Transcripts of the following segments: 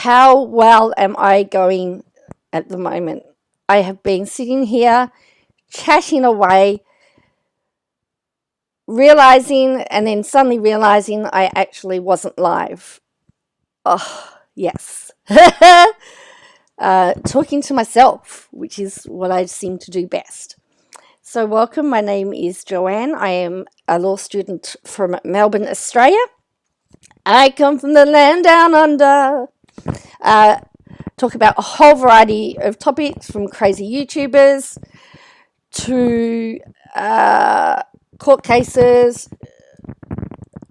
How well am I going at the moment? I have been sitting here chatting away, realizing and then suddenly realizing I actually wasn't live. Oh, yes. Talking to myself, which is what I seem to do best. So welcome, my name is Joanne. I am a law student from Melbourne, Australia. I come from the land down under. Talk about a whole variety of topics, from crazy YouTubers to court cases,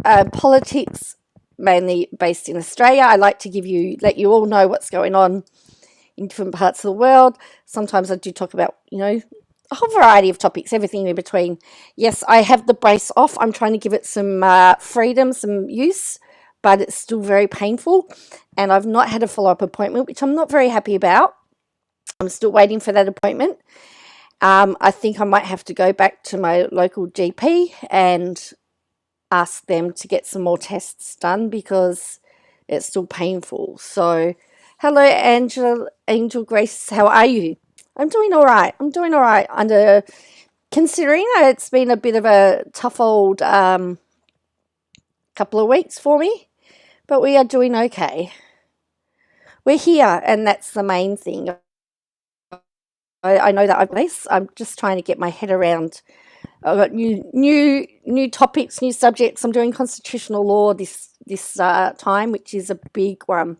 politics, mainly based in Australia. I like to let you all know what's going on in different parts of the world. Sometimes I do talk about, a whole variety of topics, everything in between. Yes, I have the brace off. I'm trying to give it some freedom, some use, but it's still very painful. And I've not had a follow-up appointment, which I'm not very happy about. I'm still waiting for that appointment. I think I might have to go back to my local GP and ask them to get some more tests done because it's still painful. So, hello, Angel Grace. How are you? I'm doing all right. Considering it's been a bit of a tough old couple of weeks for me, but we are doing okay. We're here, and that's the main thing. I know that I'm just trying to get my head around. I've got new topics, new subjects. I'm doing constitutional law this time, which is a big one.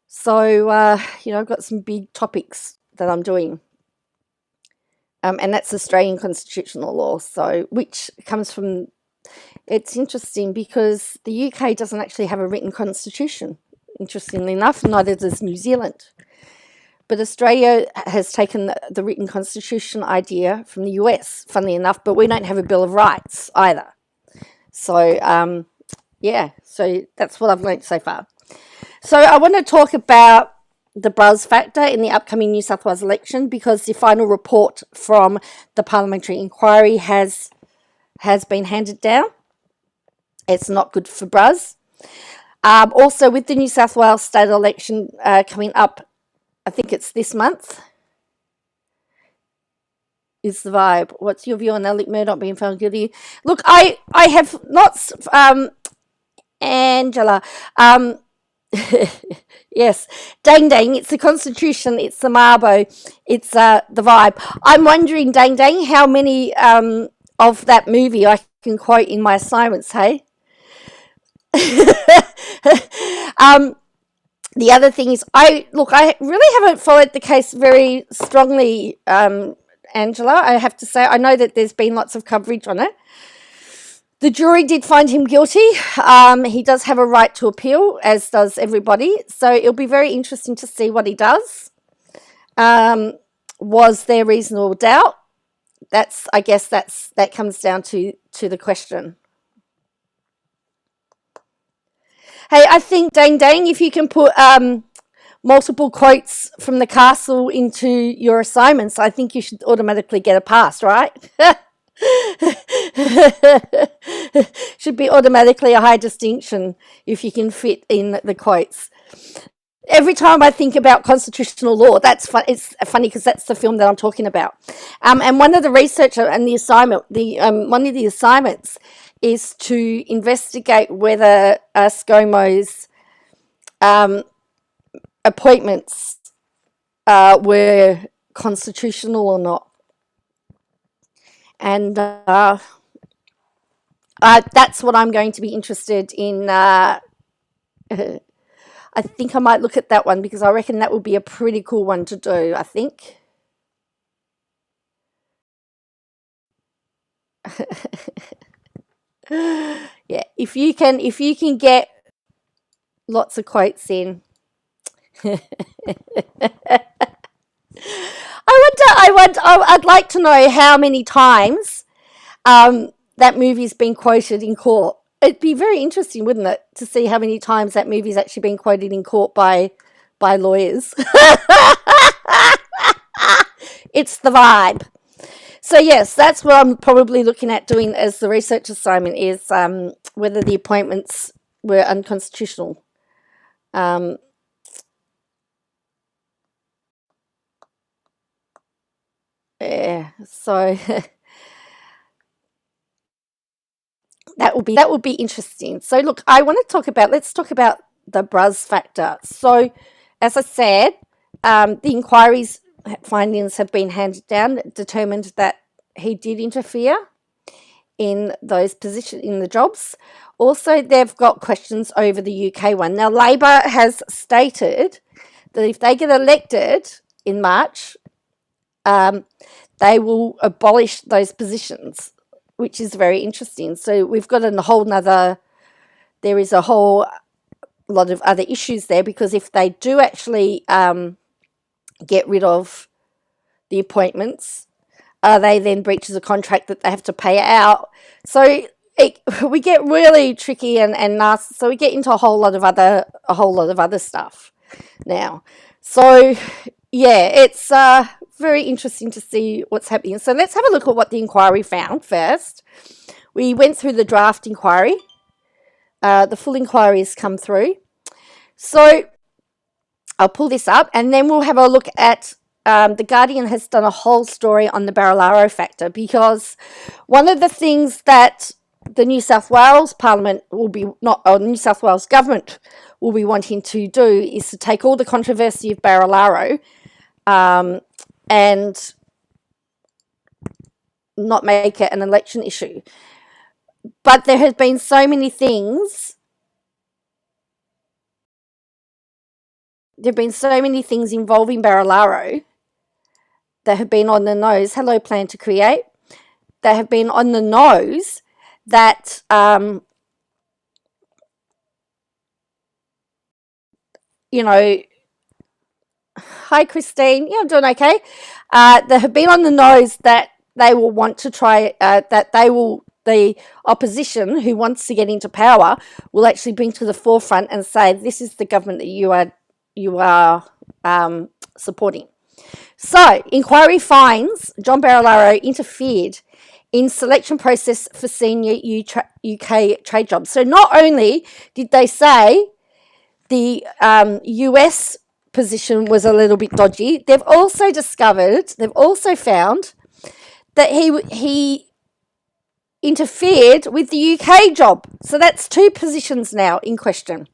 So I've got some big topics that I'm doing, and that's Australian constitutional law. So which comes from. It's interesting because the UK doesn't actually have a written constitution. Interestingly enough, neither does New Zealand. But Australia has taken the written constitution idea from the US, funnily enough, but we don't have a Bill of Rights either. So, so that's what I've learnt so far. So I want to talk about the Bruz factor in the upcoming New South Wales election because the final report from the parliamentary inquiry has been handed down. It's not good for Bruz. Also, with the New South Wales state election coming up, I think it's this month, is the vibe. What's your view on Alec Murdoch being found guilty? Look, I have not, Angela, yes, dang, it's the Constitution, it's the Mabo, it's the vibe. I'm wondering, dang, how many of that movie I can quote in my assignments, hey? The other thing is, I really haven't followed the case very strongly, Angela. I have to say, I know that there's been lots of coverage on it. The jury did find him guilty. He does have a right to appeal, as does everybody. So it'll be very interesting to see what he does. Was there reasonable doubt? I guess that comes down to the question. Hey, I think, dang, if you can put multiple quotes from the castle into your assignments, I think you should automatically get a pass, right? Should be automatically a high distinction if you can fit in the quotes. Every time I think about constitutional law, that's fun. It's funny because that's the film that I'm talking about. And one of the research and the assignment, one of the assignments is to investigate whether ScoMo's appointments were constitutional or not. And that's what I'm going to be interested in. I think I might look at that one because I reckon that would be a pretty cool one to do, I think. Yeah, if you can get lots of quotes in. I'd like to know how many times that movie's been quoted in court. It'd be very interesting, wouldn't it, to see how many times that movie's actually been quoted in court by lawyers. It's the vibe. So yes, that's what I'm probably looking at doing as the research assignment is whether the appointments were unconstitutional. Yeah, so that will be interesting. So look, let's talk about the Bruz factor. So as I said, the inquiry's findings have been handed down, determined that he did interfere in those positions, in the jobs. Also, they've got questions over the UK one. Now, Labor has stated that if they get elected in March, they will abolish those positions, which is very interesting. So we've got there is a whole lot of other issues there, because if they do actually get rid of the appointments, are they then breaches a contract that they have to pay out? So we get really tricky and nasty. So we get into a whole lot of other stuff now. So yeah, it's very interesting to see what's happening. So let's have a look at what the inquiry found first. We went through the draft inquiry. The full inquiry has come through. So I'll pull this up, and then we'll have a look at The Guardian has done a whole story on the Barilaro factor, because one of the things that the New South Wales Parliament New South Wales government will be wanting to do is to take all the controversy of Barilaro and not make it an election issue. But there has been so many things. There have been so many things involving Barilaro that have been on the nose. Hello, Plan to Create. That have been on the nose that hi Christine, yeah, I'm doing okay. That have been on the nose that they will want to try, the opposition who wants to get into power will actually bring to the forefront and say, this is the government that you are supporting. So, inquiry finds John Barilaro interfered in selection process for senior UK trade jobs. So not only did they say the US position was a little bit dodgy, they've also found that he interfered with the UK job. So that's two positions now in question.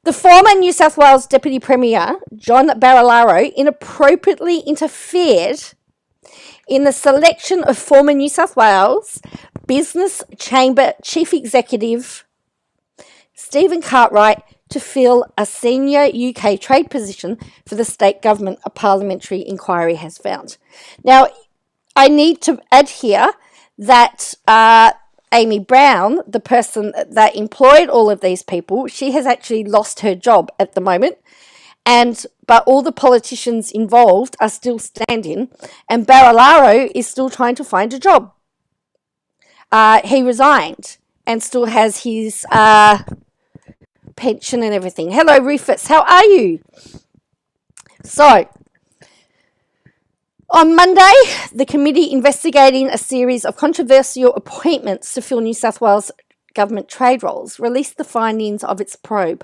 The former New South Wales Deputy Premier, John Barilaro, inappropriately interfered in the selection of former New South Wales Business Chamber Chief Executive Stephen Cartwright to fill a senior UK trade position for the state government, a parliamentary inquiry has found. Now, I need to add here that Amy Brown, the person that employed all of these people, she has actually lost her job at the moment, but all the politicians involved are still standing, and Barilaro is still trying to find a job. He resigned and still has his pension and everything. Hello, Rufus, how are you? So, on Monday, the committee investigating a series of controversial appointments to fill New South Wales government trade roles released the findings of its probe,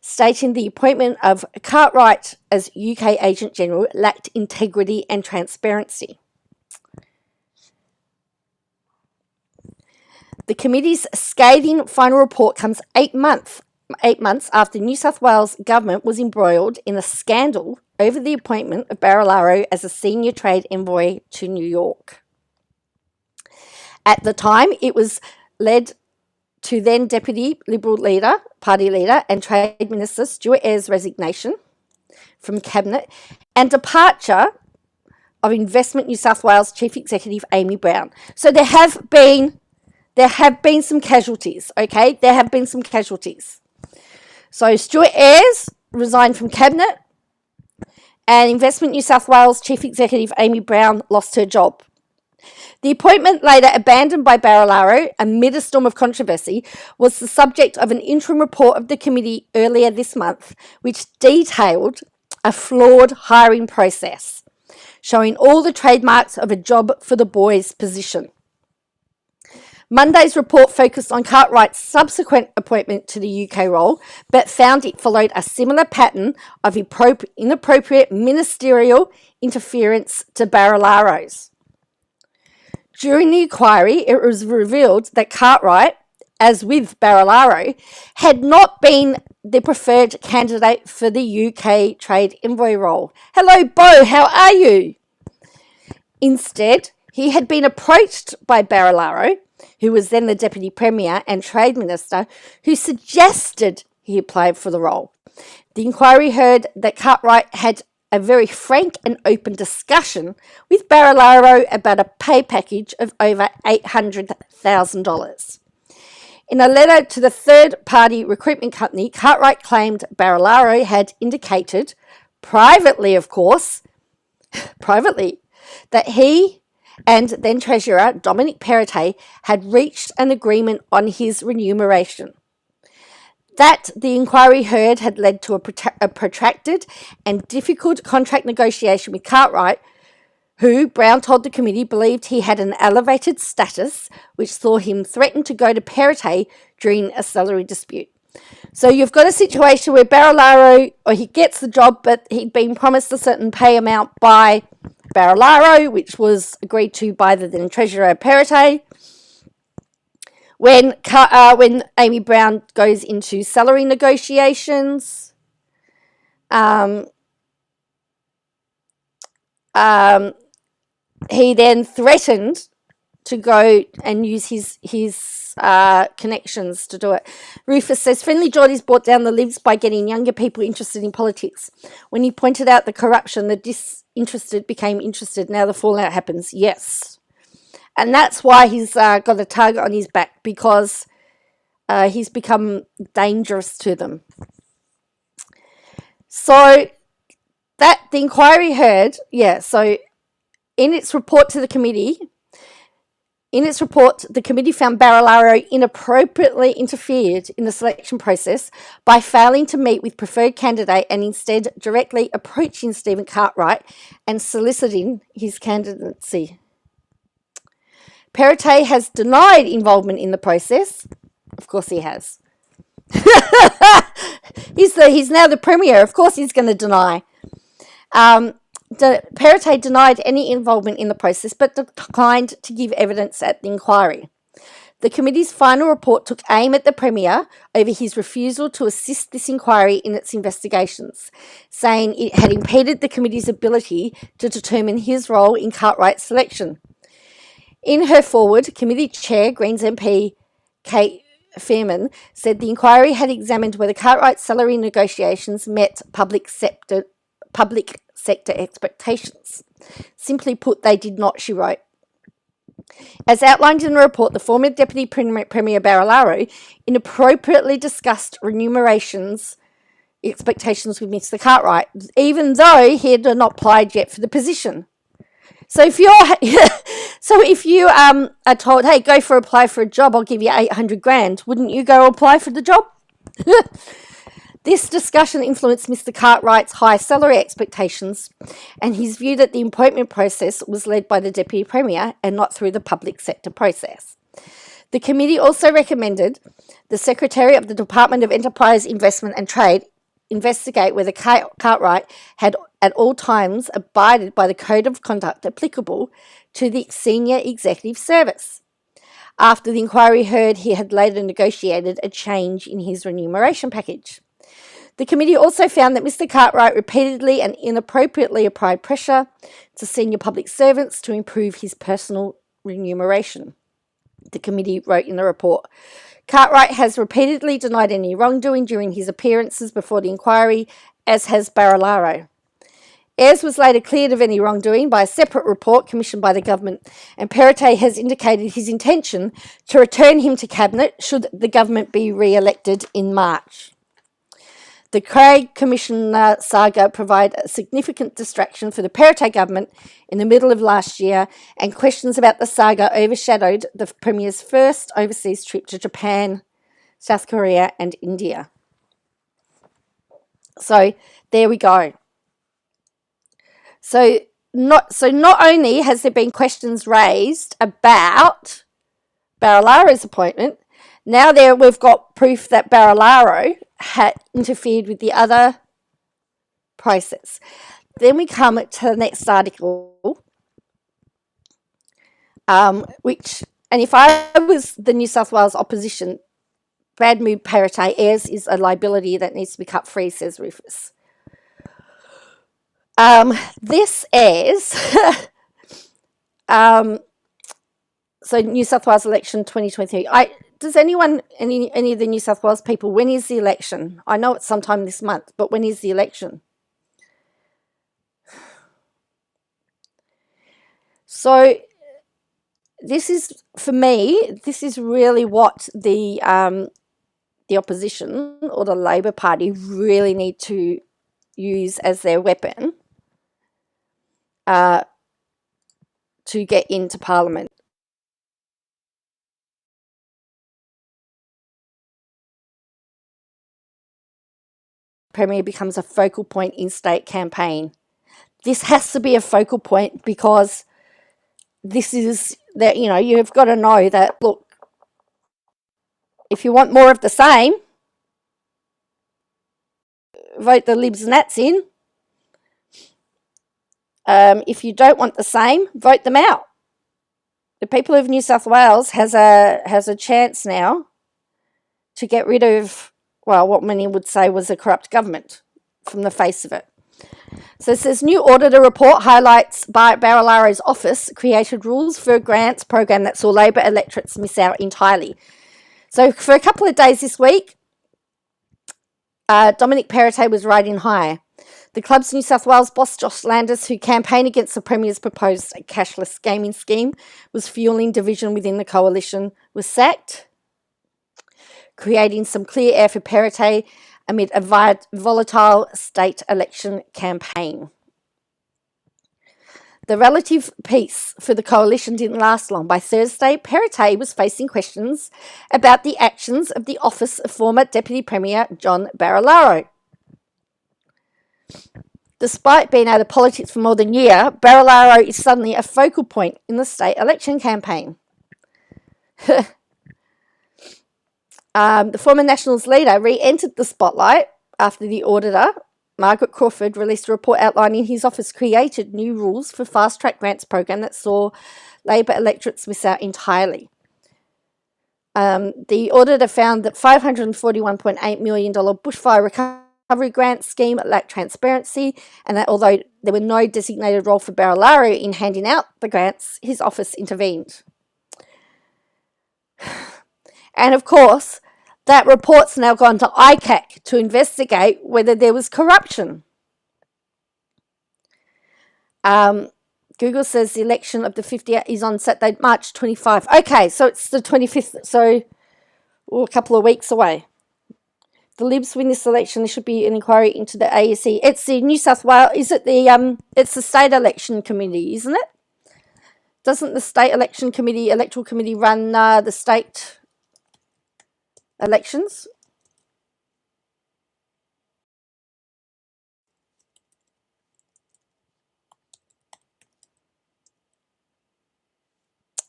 stating the appointment of Cartwright as UK Agent General lacked integrity and transparency. The committee's scathing final report comes 8 months after New South Wales government was embroiled in a scandal over the appointment of Barilaro as a senior trade envoy to New York. At the time, it was led to then Deputy Liberal Party leader and Trade Minister Stuart Ayres' resignation from Cabinet and departure of Investment New South Wales Chief Executive Amy Brown. So there have been some casualties, okay? There have been some casualties. So Stuart Ayres resigned from Cabinet, and Investment New South Wales Chief Executive Amy Brown lost her job. The appointment, later abandoned by Barilaro amid a storm of controversy, was the subject of an interim report of the committee earlier this month, which detailed a flawed hiring process, showing all the trademarks of a job for the boys position. Monday's report focused on Cartwright's subsequent appointment to the UK role, but found it followed a similar pattern of inappropriate ministerial interference to Barilaro's. During the inquiry, it was revealed that Cartwright, as with Barilaro, had not been the preferred candidate for the UK trade envoy role. Hello, Bo, how are you? Instead, he had been approached by Barilaro, who was then the Deputy Premier and Trade Minister, who suggested he applied for the role. The inquiry heard that Cartwright had a very frank and open discussion with Barilaro about a pay package of over $800,000. In a letter to the third-party recruitment company, Cartwright claimed Barilaro had indicated, privately of course, that he and then Treasurer Dominic Perrottet had reached an agreement on his remuneration. That the inquiry heard had led to a protracted and difficult contract negotiation with Cartwright, who, Brown told the committee, believed he had an elevated status, which saw him threaten to go to Perrottet during a salary dispute. So you've got a situation where Barilaro, or he gets the job, but he'd been promised a certain pay amount by Barilaro, which was agreed to by the then Treasurer Perrottet. When Amy Brown goes into salary negotiations, he then threatened to go and use his connections to do it. Rufus says, Friendly Geordies brought down the libs by getting younger people interested in politics. When he pointed out the corruption, the disinterested became interested. Now the fallout happens. Yes. And that's why he's got a target on his back, because he's become dangerous to them. So that the inquiry heard, so in its report to the committee, the committee found Barilaro inappropriately interfered in the selection process by failing to meet with preferred candidate and instead directly approaching Stephen Cartwright and soliciting his candidacy. Perrottet has denied involvement in the process. Of course he has. He's now the Premier. Of course he's going to deny. Perrottet denied any involvement in the process but declined to give evidence at the inquiry. The committee's final report took aim at the Premier over his refusal to assist this inquiry in its investigations, saying it had impeded the committee's ability to determine his role in Cartwright's selection. In her forward, committee chair, Greens MP Kate Fairman, said the inquiry had examined whether Cartwright's salary negotiations met public sector expectations. Simply put, they did not, she wrote. As outlined in the report, the former Deputy Premier Barilaro inappropriately discussed remunerations expectations with Mr. Cartwright, even though he had not applied yet for the position. So if you are told, hey, apply for a job, I'll give you $800,000, wouldn't you go apply for the job? This discussion influenced Mr. Cartwright's high salary expectations and his view that the appointment process was led by the Deputy Premier and not through the public sector process. The committee also recommended the Secretary of the Department of Enterprise, Investment and Trade investigate whether Cartwright had at all times abided by the code of conduct applicable to the senior executive service. After the inquiry heard, he had later negotiated a change in his remuneration package. The committee also found that Mr. Cartwright repeatedly and inappropriately applied pressure to senior public servants to improve his personal remuneration. The committee wrote in the report, Cartwright has repeatedly denied any wrongdoing during his appearances before the inquiry, as has Barilaro. Ayres was later cleared of any wrongdoing by a separate report commissioned by the government, and Perrottet has indicated his intention to return him to Cabinet should the government be re-elected in March. The Craig Commission saga provided a significant distraction for the Perrottet government in the middle of last year, and questions about the saga overshadowed the Premier's first overseas trip to Japan, South Korea and India. So there we go. So not only has there been questions raised about Barilaro's appointment. Now there we've got proof that Barilaro had interfered with the other process. Then we come to the next article, which, and if I was the New South Wales opposition, bad mood parite heirs is a liability that needs to be cut free, says Rufus. This is so New South Wales election 2023. Does anyone, any of the New South Wales people, when is the election? I know it's sometime this month, but when is the election? So this is, for me, this is really what the opposition or the Labor Party really need to use as their weapon to get into Parliament. Premier becomes a focal point in state campaign. This has to be a focal point because this is that, you know, you've got to know that, look, if you want more of the same, vote the Libs and Nats in. If you don't want the same, vote them out. The people of New South Wales has a chance now to get rid of, well, what many would say was a corrupt government from the face of it. So it says, new auditor report highlights Barilaro's office created rules for a grants program that saw Labor electorates miss out entirely. So for a couple of days this week, Dominic Perrottet was riding high. The club's New South Wales boss, Josh Landis, who campaigned against the Premier's proposed cashless gaming scheme, was fueling division within the coalition, was sacked, creating some clear air for Perrottet amid a volatile state election campaign. The relative peace for the coalition didn't last long. By Thursday, Perrottet was facing questions about the actions of the office of former Deputy Premier John Barilaro. Despite being out of politics for more than a year, Barilaro is suddenly a focal point in the state election campaign. The former Nationals leader re-entered the spotlight after the auditor, Margaret Crawford, released a report outlining his office created new rules for fast-track grants program that saw Labor electorates miss out entirely. The auditor found that $541.8 million bushfire recovery grant scheme lacked transparency, and that although there was no designated role for Barilaro in handing out the grants, his office intervened. And of course, that report's now gone to ICAC to investigate whether there was corruption. Google says the election of the 50th is on Saturday, March 25. Okay, so it's the 25th, so a couple of weeks away. The Libs win this election, there should be an inquiry into the ASC. It's the New South Wales, is it the, it's the State Election Committee, isn't it? Doesn't the State Election Committee, Electoral Committee run the state elections?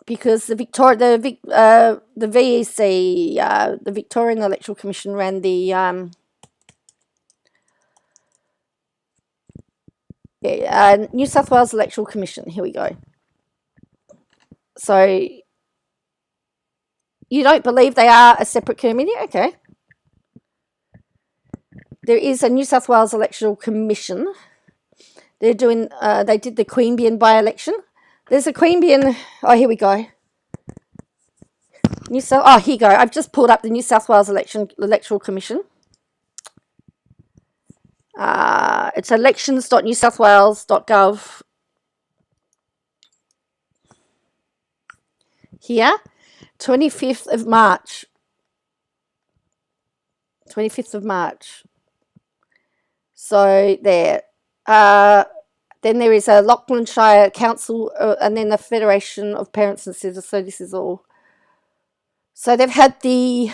Because the VEC, the Victorian Electoral Commission, ran the New South Wales Electoral Commission. Here we go. So you don't believe they are a separate committee? Okay. There is a New South Wales Electoral Commission. They're doing. They did the Queanbeyan by-election. There's a Queanbeyan. Oh, here we go. Oh, here you go. I've just pulled up the New South Wales Electoral Commission. It's elections.newsouthwales.gov. Here, 25th of March. 25th of March. So there. Then there is a Lachlanshire Council, and then the Federation of Parents and Citizens. So this is all. So they've had the.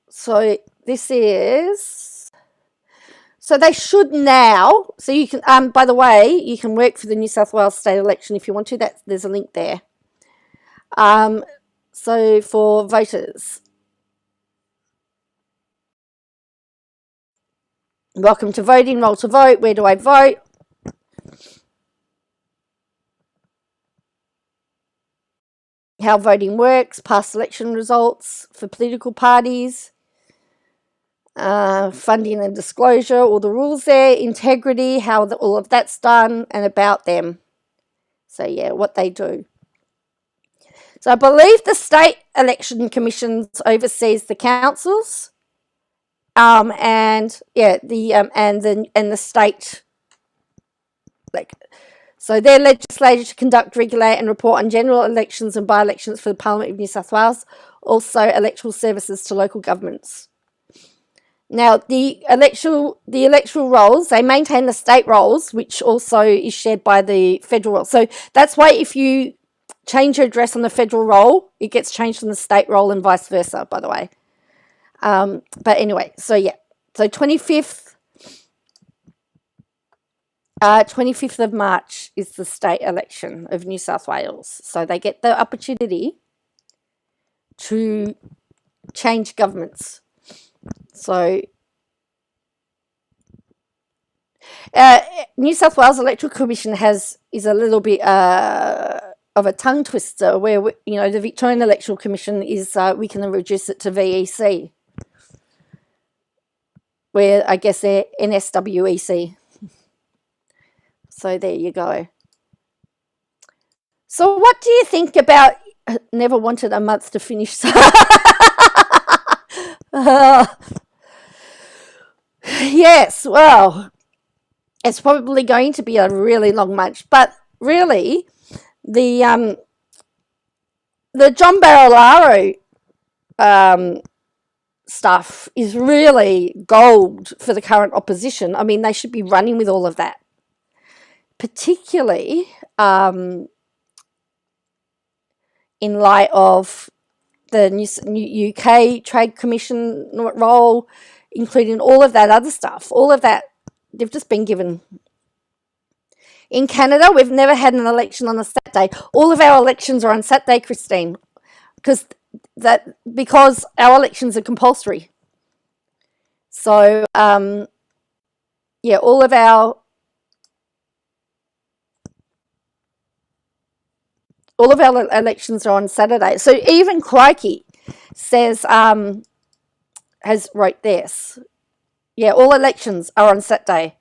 So this is. So they should now. So you can, by the way, you can work for the New South Wales state election if you want to. There's a link there. So for voters, welcome to voting, roll to vote. Where do I vote? How voting works, past election results for political parties, funding and disclosure, all the rules there, integrity, how all of that's done, and about them. So yeah, what they do. So I believe the state election commissions oversees the councils, and yeah, the state, like, so their legislature to conduct, regulate, and report on general elections and by-elections for the Parliament of New South Wales. Also, electoral services to local governments. Now, the electoral rolls, they maintain the state rolls, which also is shared by the federal roll. So that's why if you change your address on the federal roll, it gets changed on the state roll and vice versa, by the way. But anyway, so yeah. So 25th of March is the state election of New South Wales. So they get the opportunity to change governments. So New South Wales Electoral Commission is a little bit of a tongue twister, where the Victorian Electoral Commission is we can reduce it to VEC, where I guess they're NSWEC. So there you go. So what do you think about never wanted a month to finish? Yes, well, it's probably going to be a really long month, but really, the John Barilaro stuff is really gold for the current opposition. I mean, they should be running with all of that, particularly in light of the new UK Trade Commission role, including all of that other stuff. All of that, they've just been given. In Canada, we've never had an election on a Saturday. All of our elections are on Saturday, Christine, because our elections are compulsory. So, yeah, all of our elections are on Saturday. So even Crikey says, has wrote this. Yeah, all elections are on Saturday.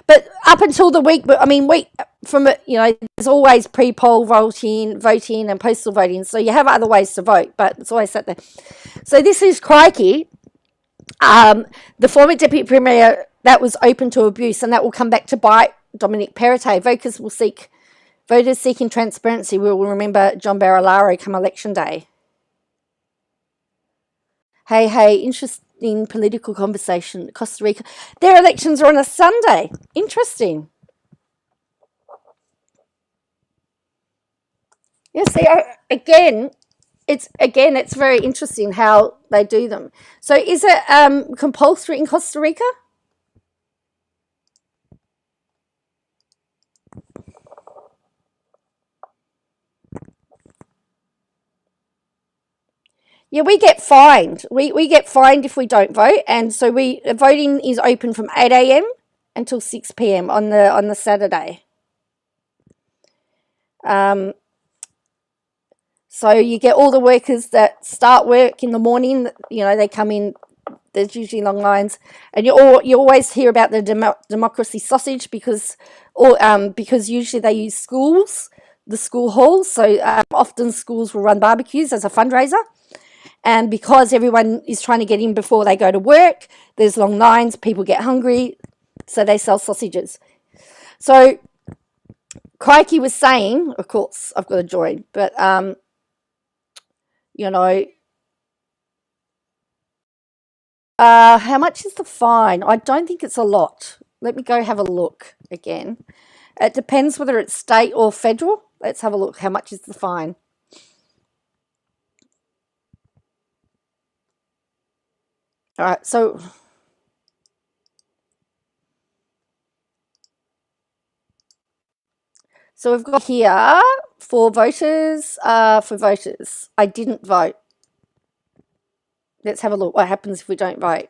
But up until the week, there's always pre-poll voting, and postal voting. So you have other ways to vote, but it's always Saturday. So this is Crikey, the former Deputy Premier, that was open to abuse, and that will come back to bite Dominic Perrottet. Voters seeking transparency will remember John Barilaro come election day. Hey, interesting political conversation. Costa Rica, their elections are on a Sunday. Interesting. Yes, they are. It's very interesting how they do them. So is it compulsory in Costa Rica? Yeah, we get fined. We get fined if we don't vote, and so voting is open from 8 a.m. until 6 p.m. on the Saturday. So you get all the workers that start work in the morning. They come in. There's usually long lines, and you always hear about the democracy sausage because usually they use the school halls. So often schools will run barbecues as a fundraiser. And because everyone is trying to get in before they go to work, there's long lines, people get hungry, so they sell sausages. So Crikey was saying, of course, I've got to join, but, how much is the fine? I don't think it's a lot. Let me go have a look again. It depends whether it's state or federal. Let's have a look. How much is the fine? All right, so So we've got here for voters, I didn't vote. Let's have a look what happens if we don't vote.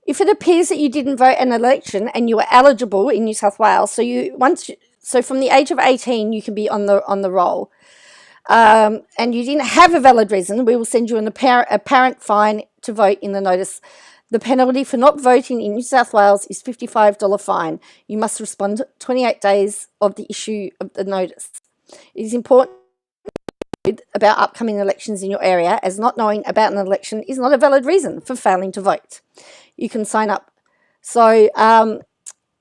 If it appears that you didn't vote in an election and you were eligible in New South Wales, so from the age of 18 you can be on the roll, and you didn't have a valid reason, we will send you an apparent fine to vote in the notice. The penalty for not voting in New South Wales is $55 fine. You must respond 28 days of the issue of the notice. It is important about upcoming elections in your area, as not knowing about an election is not a valid reason for failing to vote. You can sign up. So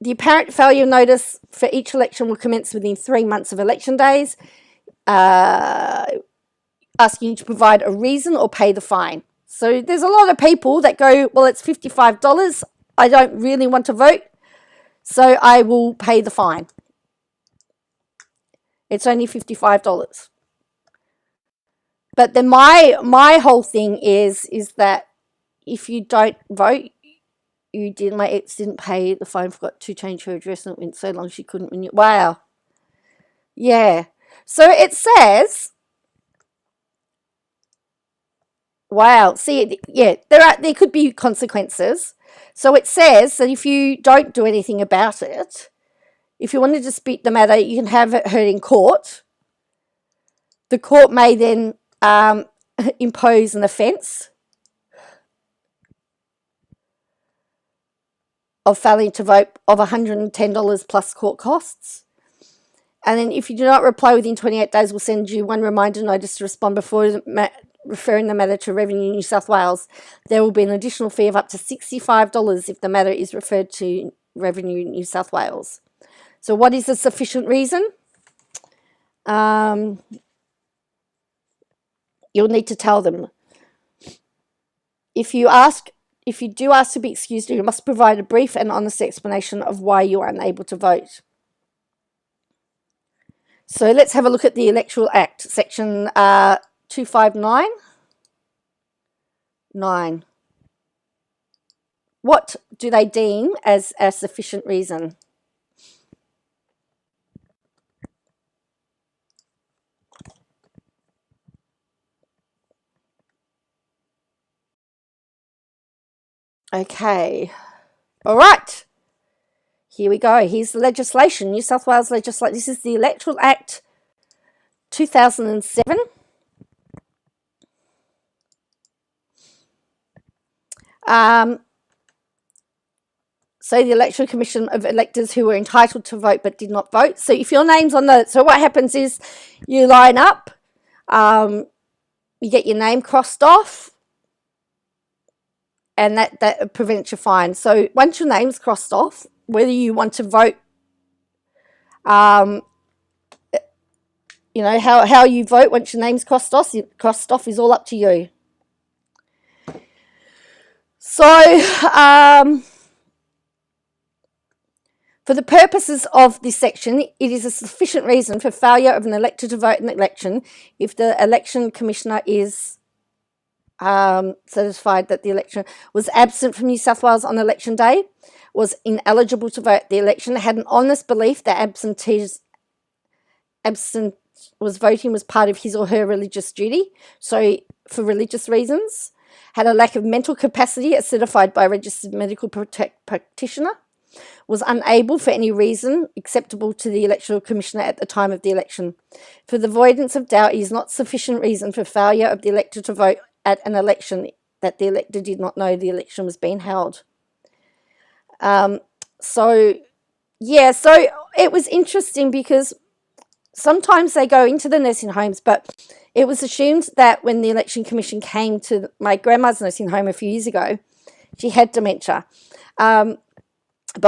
the apparent failure notice for each election will commence within 3 months of election days, asking you to provide a reason or pay the fine. So there's a lot of people that go, well, it's $55. I don't really want to vote, so I will pay the fine. It's only $55. But then my whole thing is that if you don't vote, my ex didn't pay the fine, forgot to change her address, and it went so long she couldn't renew. Wow. Yeah. So it says, wow. See, yeah, there could be consequences. So it says that if you don't do anything about it, if you want to dispute the matter, you can have it heard in court. The court may then impose an offence of failing to vote of $110 plus court costs. And then if you do not reply within 28 days, we'll send you one reminder notice to respond before referring the matter to Revenue New South Wales. There will be an additional fee of up to $65 if the matter is referred to Revenue New South Wales. So what is a sufficient reason? You'll need to tell them. If you do ask to be excused, you must provide a brief and honest explanation of why you are unable to vote. So let's have a look at the Electoral Act, section 259. 9. What do they deem as a sufficient reason? Okay. All right. Here we go. Here's the legislation. New South Wales legislation. This is the Electoral Act 2007. So the Electoral Commission of electors who were entitled to vote but did not vote. So if your name's on so what happens is you line up, you get your name crossed off, and that prevents your fine. So once your name's crossed off, whether you want to vote, you know, how you vote once your name's crossed off is all up to you. So for the purposes of this section, it is a sufficient reason for failure of an elector to vote in an election if the election commissioner is satisfied that the election was absent from New South Wales on election day, was ineligible to vote the election, had an honest belief that voting was part of his or her religious duty, so for religious reasons, had a lack of mental capacity as certified by a registered medical practitioner, was unable for any reason acceptable to the electoral commissioner at the time of the election. For the avoidance of doubt, it is not sufficient reason for failure of the elector to vote at an election that the elector did not know the election was being held. So it was interesting because sometimes they go into the nursing homes, but it was assumed that when the election commission came to my grandma's nursing home a few years ago, she had dementia. But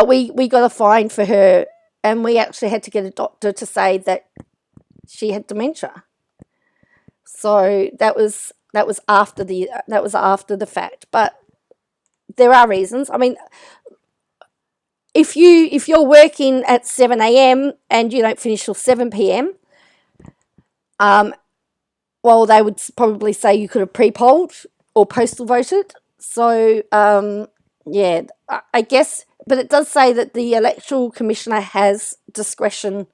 we got a fine for her, and we actually had to get a doctor to say that she had dementia. So that was after the fact. But there are reasons. I mean, if you're working at 7 a.m. and you don't finish till 7 p.m., well, they would probably say you could have pre-polled or postal voted. So yeah, I guess. But it does say that the electoral commissioner has discretion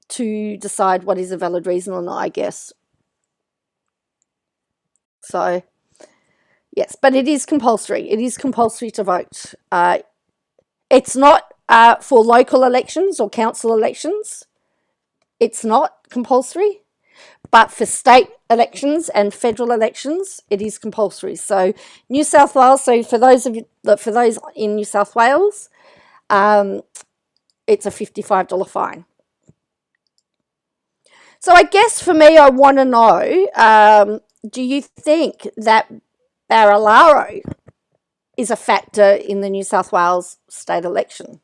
to decide what is a valid reason or not, I guess. So, yes, but it is compulsory. It is compulsory to vote. It's not for local elections or council elections. It's not compulsory. But for state elections and federal elections, it is compulsory. So New South Wales, so for those in New South Wales, it's a $55 fine. So I guess for me, I want to know, do you think that Barilaro is a factor in the New South Wales state election?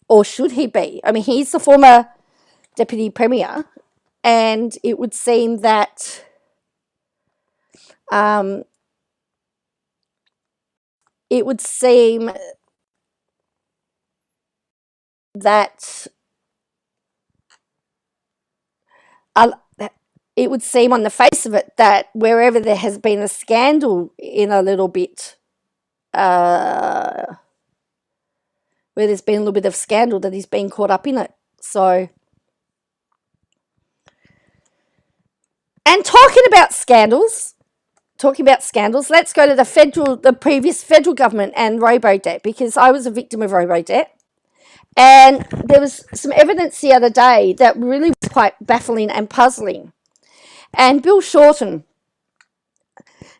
Or should he be? I mean, he's the former Deputy Premier, and it would seem that it would seem on the face of it that wherever there has been a scandal in a little bit, where there's been a little bit of scandal, that he's been caught up in it. So, and talking about scandals, let's go to the previous federal government and robo-debt, because I was a victim of robo-debt. And there was some evidence the other day that really was quite baffling and puzzling. And Bill Shorten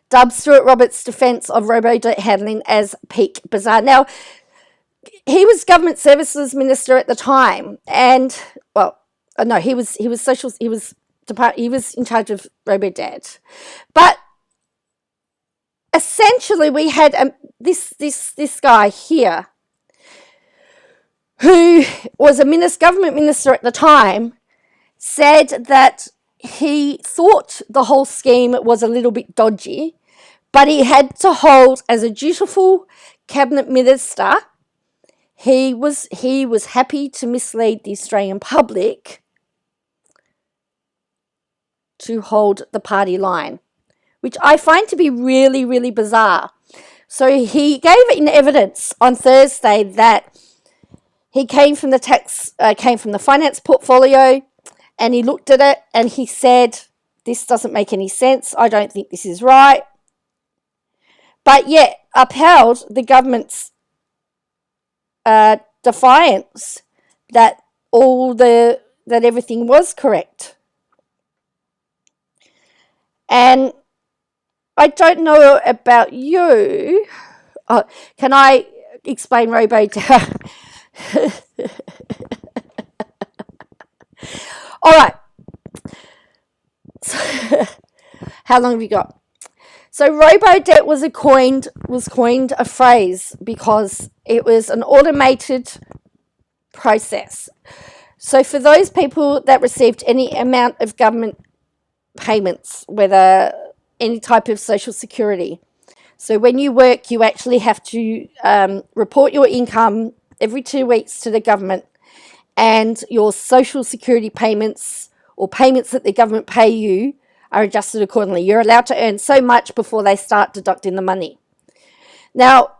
dubbed Stuart Roberts' defence of robo-debt handling as peak bizarre. Now, he was Government Services Minister at the time, and he was in charge of robo-debt. But essentially, we had this guy here, who was a government minister at the time, said that he thought the whole scheme was a little bit dodgy, but he had to hold, as a dutiful cabinet minister, he was happy to mislead the Australian public to hold the party line, which I find to be really, really bizarre. So he gave in evidence on Thursday that he came from the finance portfolio, and he looked at it and he said, "This doesn't make any sense. I don't think this is right." But yet upheld the government's defiance that everything was correct. And I don't know about you. Can I explain robo-debt? All right. So, how long have you got? So robo-debt was coined a phrase because it was an automated process. So for those people that received any amount of government payments, whether any type of social security, so when you work, you actually have to report your income every 2 weeks to the government, and your social security payments or payments that the government pay you are adjusted accordingly. You're allowed to earn so much before they start deducting the money. Now,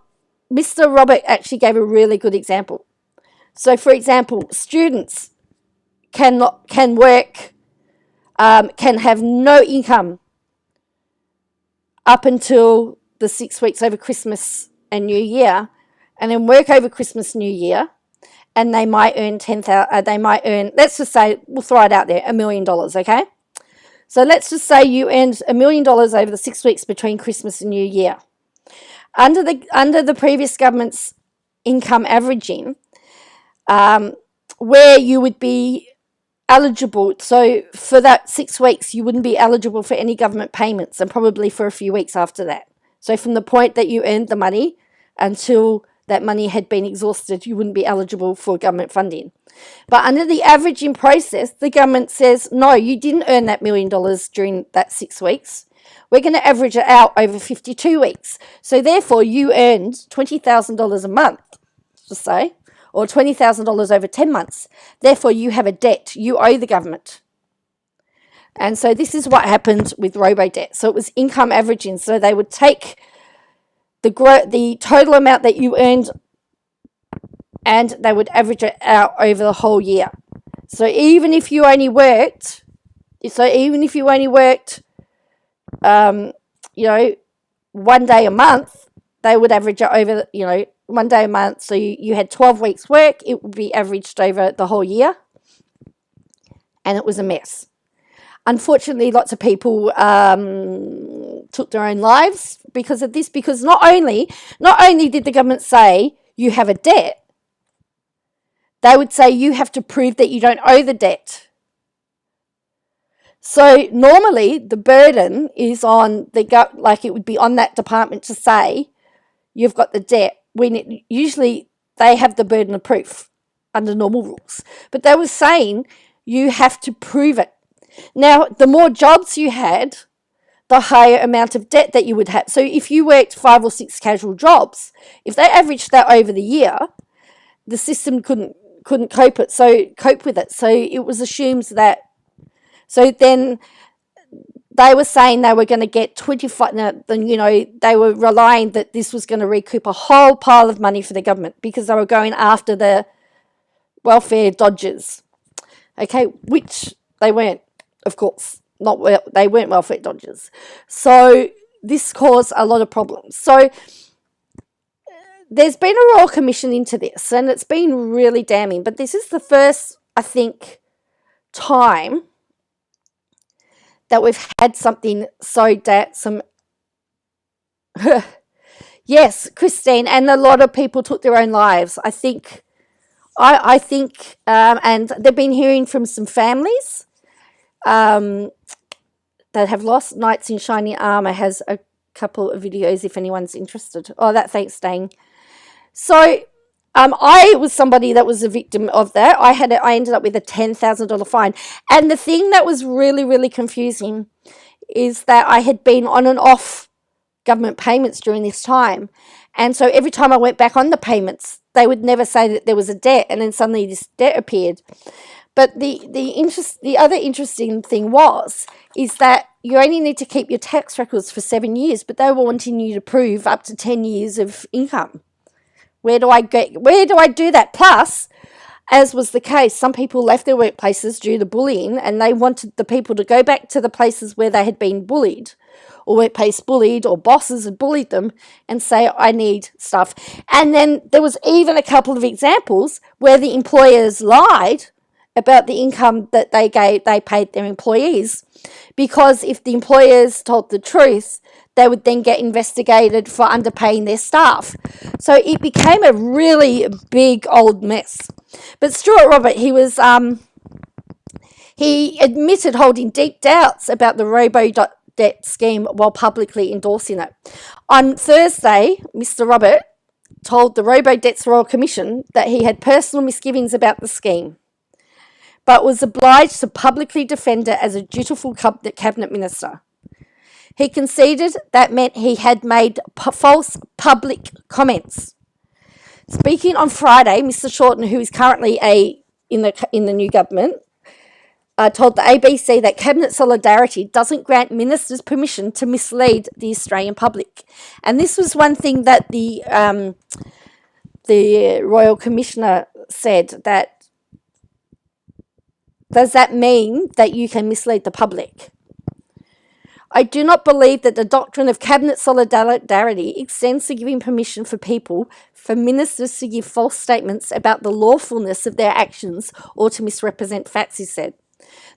Mr. Robert actually gave a really good example. So, for example, students can have no income up until the 6 weeks over Christmas and New Year, and then work over Christmas, New Year, and they might earn let's just say, we'll throw it out there, $1 million, okay? So let's just say you earned $1 million over the 6 weeks between Christmas and New Year. Under the previous government's income averaging, where you would be eligible, so for that 6 weeks, you wouldn't be eligible for any government payments, and probably for a few weeks after that. So from the point that you earned the money until that money had been exhausted, you wouldn't be eligible for government funding. But under the averaging process, the government says, no, you didn't earn that $1 million during that 6 weeks. We're going to average it out over 52 weeks. So therefore, you earned $20,000 a month, just say, or $20,000 over 10 months. Therefore, you have a debt. You owe the government. And so this is what happened with robo-debt. So it was income averaging. So they would take the total amount that you earned, and they would average it out over the whole year. So even if you only worked, you know, 1 day a month, they would average it over, 1 day a month. So you had 12 weeks work, it would be averaged over the whole year. And it was a mess. Unfortunately, lots of people took their own lives because of this, because not only did the government say you have a debt, they would say you have to prove that you don't owe the debt. So normally the burden is on it would be on that department to say you've got the debt. Usually they have the burden of proof under normal rules, but they were saying you have to prove it. Now, the more jobs you had, the higher amount of debt that you would have. So if you worked 5 or 6 casual jobs, if they averaged that over the year, the system couldn't cope with it. So it was assumed that. So then they were saying they were going to get 25. They were relying that this was going to recoup a whole pile of money for the government because they were going after the welfare dodgers. Okay, which they weren't, of course. They weren't welfare dodgers. So this caused a lot of problems. So there's been a Royal Commission into this, and it's been really damning. But this is the first, I think, time that we've had something yes, Christine, and a lot of people took their own lives. I think, and they've been hearing from some families that have lost. Knights in Shining Armour has a couple of videos if anyone's interested. Oh, thanks, Dane. So I was somebody that was a victim of that. I ended up with a $10,000 fine. And the thing that was really, really confusing is that I had been on and off government payments during this time. And so every time I went back on the payments, they would never say that there was a debt, and then suddenly this debt appeared. But the other interesting thing is that you only need to keep your tax records for 7 years, but they were wanting you to prove up to 10 years of income. Where do I do that? Plus, as was the case, some people left their workplaces due to bullying, and they wanted the people to go back to the places where they had been bullied, or workplace bullied, or bosses had bullied them, and say, I need stuff. And then there was even a couple of examples where the employers lied about the income that they paid their employees, because if the employers told the truth, they would then get investigated for underpaying their staff. So it became a really big old mess. But Stuart Robert, he admitted holding deep doubts about the robo-debt scheme while publicly endorsing it. On Thursday, Mr. Robert told the Robo-Debts Royal Commission that he had personal misgivings about the scheme, but was obliged to publicly defend it as a dutiful cabinet minister. He conceded that meant he had made false public comments. Speaking on Friday, Mr. Shorten, who is currently in the new government, told the ABC that cabinet solidarity doesn't grant ministers permission to mislead the Australian public. And this was one thing that the Royal Commissioner said, that does that mean that you can mislead the public? I do not believe that the doctrine of cabinet solidarity extends to giving permission for ministers to give false statements about the lawfulness of their actions or to misrepresent facts, he said.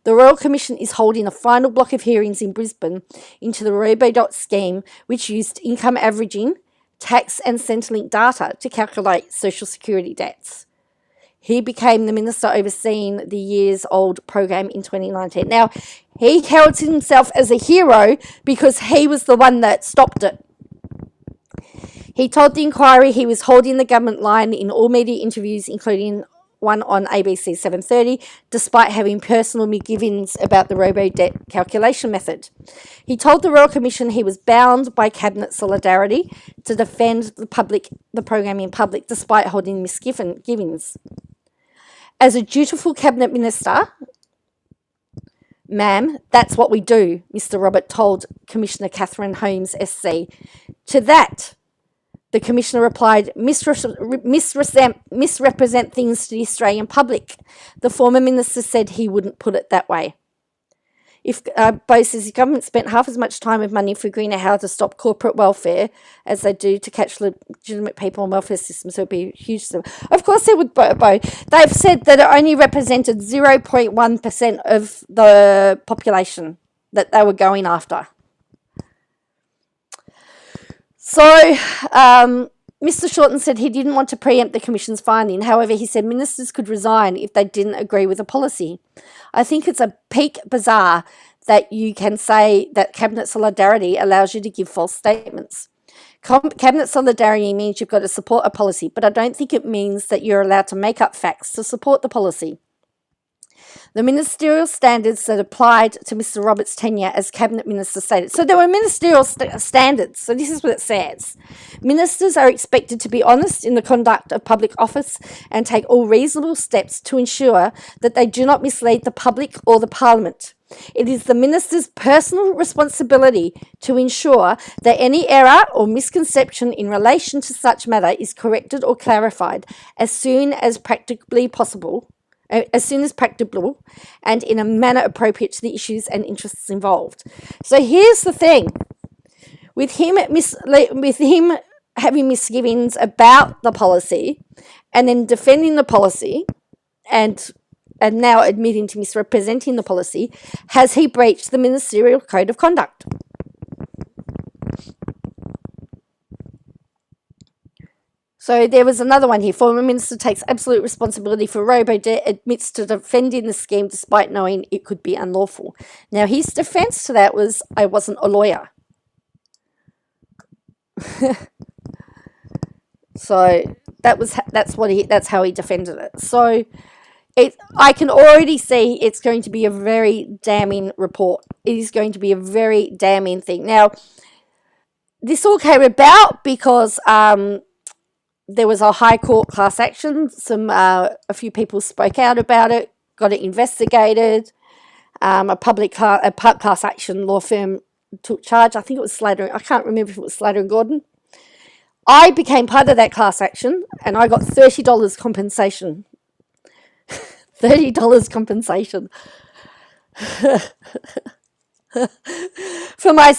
The Royal Commission is holding a final block of hearings in Brisbane into the Robo-Dot scheme, which used income averaging, tax and Centrelink data to calculate social security debts. He became the minister overseeing the years-old program in 2019. Now, he held himself as a hero because he was the one that stopped it. He told the inquiry he was holding the government line in all media interviews, including one on ABC 7:30, despite having personal misgivings about the robo-debt calculation method. He told the Royal Commission he was bound by cabinet solidarity to defend the program in public, despite holding misgivings. As a dutiful cabinet minister, ma'am, that's what we do, Mr. Robert told Commissioner Catherine Holmes SC. To that, The Commissioner replied, misrepresent things to the Australian public. The former Minister said he wouldn't put it that way. If Bo says the government spent half as much time and money figuring out how to stop corporate welfare as they do to catch legitimate people on welfare systems, it would be huge. Of course they would, Bo. They've said that it only represented 0.1% of the population that they were going after. So, Mr. Shorten said he didn't want to preempt the Commission's finding. However, he said ministers could resign if they didn't agree with a policy. I think it's a peak bizarre that you can say that Cabinet solidarity allows you to give false statements. Cabinet solidarity means you've got to support a policy, but I don't think it means that you're allowed to make up facts to support the policy. The ministerial standards that applied to Mr. Roberts' tenure as Cabinet Minister stated. So there were ministerial standards. So this is what it says. Ministers are expected to be honest in the conduct of public office and take all reasonable steps to ensure that they do not mislead the public or the Parliament. It is the minister's personal responsibility to ensure that any error or misconception in relation to such matter is corrected or clarified as soon as practicable, and in a manner appropriate to the issues and interests involved. So here's the thing. With him having misgivings about the policy and then defending the policy and now admitting to misrepresenting the policy, has he breached the ministerial code of conduct? So there was another one here. Former Minister takes absolute responsibility for robo-debt, admits to defending the scheme despite knowing it could be unlawful. Now, his defence to that was, I wasn't a lawyer. So that's how he defended it. So I can already see it's going to be a very damning report. It is going to be a very damning thing. Now, this all came about because there was a High Court class action. A few people spoke out about it, got it investigated. A class action law firm took charge. I think it was Slater. I can't remember if it was Slater and Gordon. I became part of that class action, and I got $30 compensation. $30 compensation. For my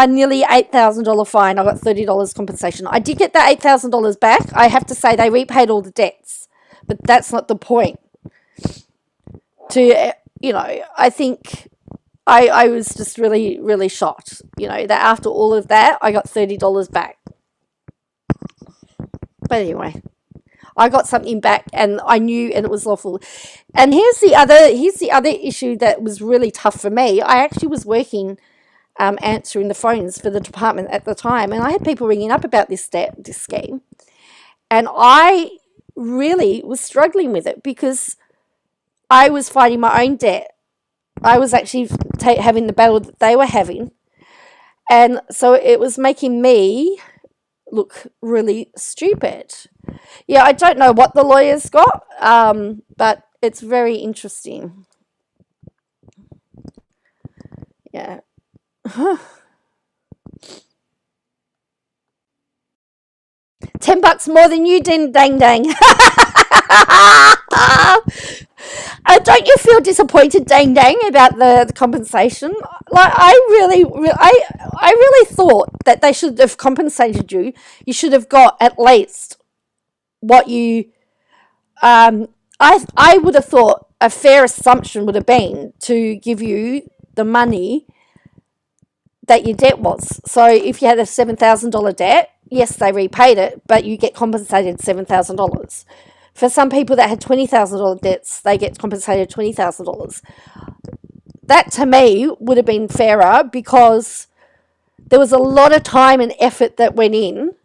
nearly $8,000 fine, I got $30 compensation. I did get that $8,000 back. I have to say they repaid all the debts, but that's not the point. I think I was just really, really shocked, that after all of that, I got $30 back. But anyway, I got something back and I knew, and it was lawful. And here's the other issue that was really tough for me. I actually was working answering the phones for the department at the time, and I had people ringing up about this scheme, and I really was struggling with it because I was fighting my own debt. I was actually having the battle that they were having, and so it was making me look really stupid. Yeah, I don't know what the lawyers got, but it's very interesting. Yeah. $10 more than you did, dang. Don't you feel disappointed, dang, about the compensation? Like, I really thought that they should have compensated you. You should have got at least what you. I would have thought a fair assumption would have been to give you the money that your debt was. So if you had a $7,000 debt, yes, they repaid it, but you get compensated $7,000. For some people that had $20,000 debts, they get compensated $20,000. That, to me, would have been fairer because there was a lot of time and effort that went in.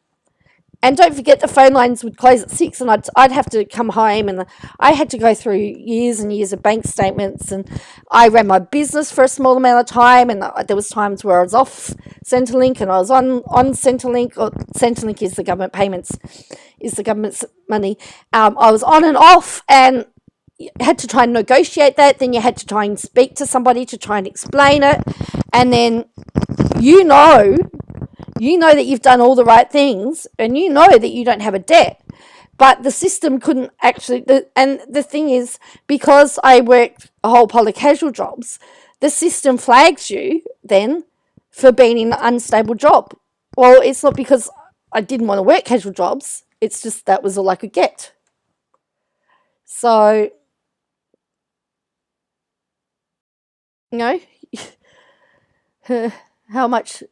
And don't forget, the phone lines would close at 6, and I'd have to come home, and I had to go through years and years of bank statements, and I ran my business for a small amount of time, and there was times where I was off Centrelink and I was on Centrelink, or Centrelink is the government payments, is the government's money. I was on and off, and you had to try and negotiate that, then you had to try and speak to somebody to try and explain it, and then You know that you've done all the right things, and you know that you don't have a debt. But the system couldn't actually, and the thing is, because I worked a whole pile of casual jobs, the system flags you then for being in an unstable job. Well, it's not because I didn't want to work casual jobs. It's just that was all I could get. So, you know, how much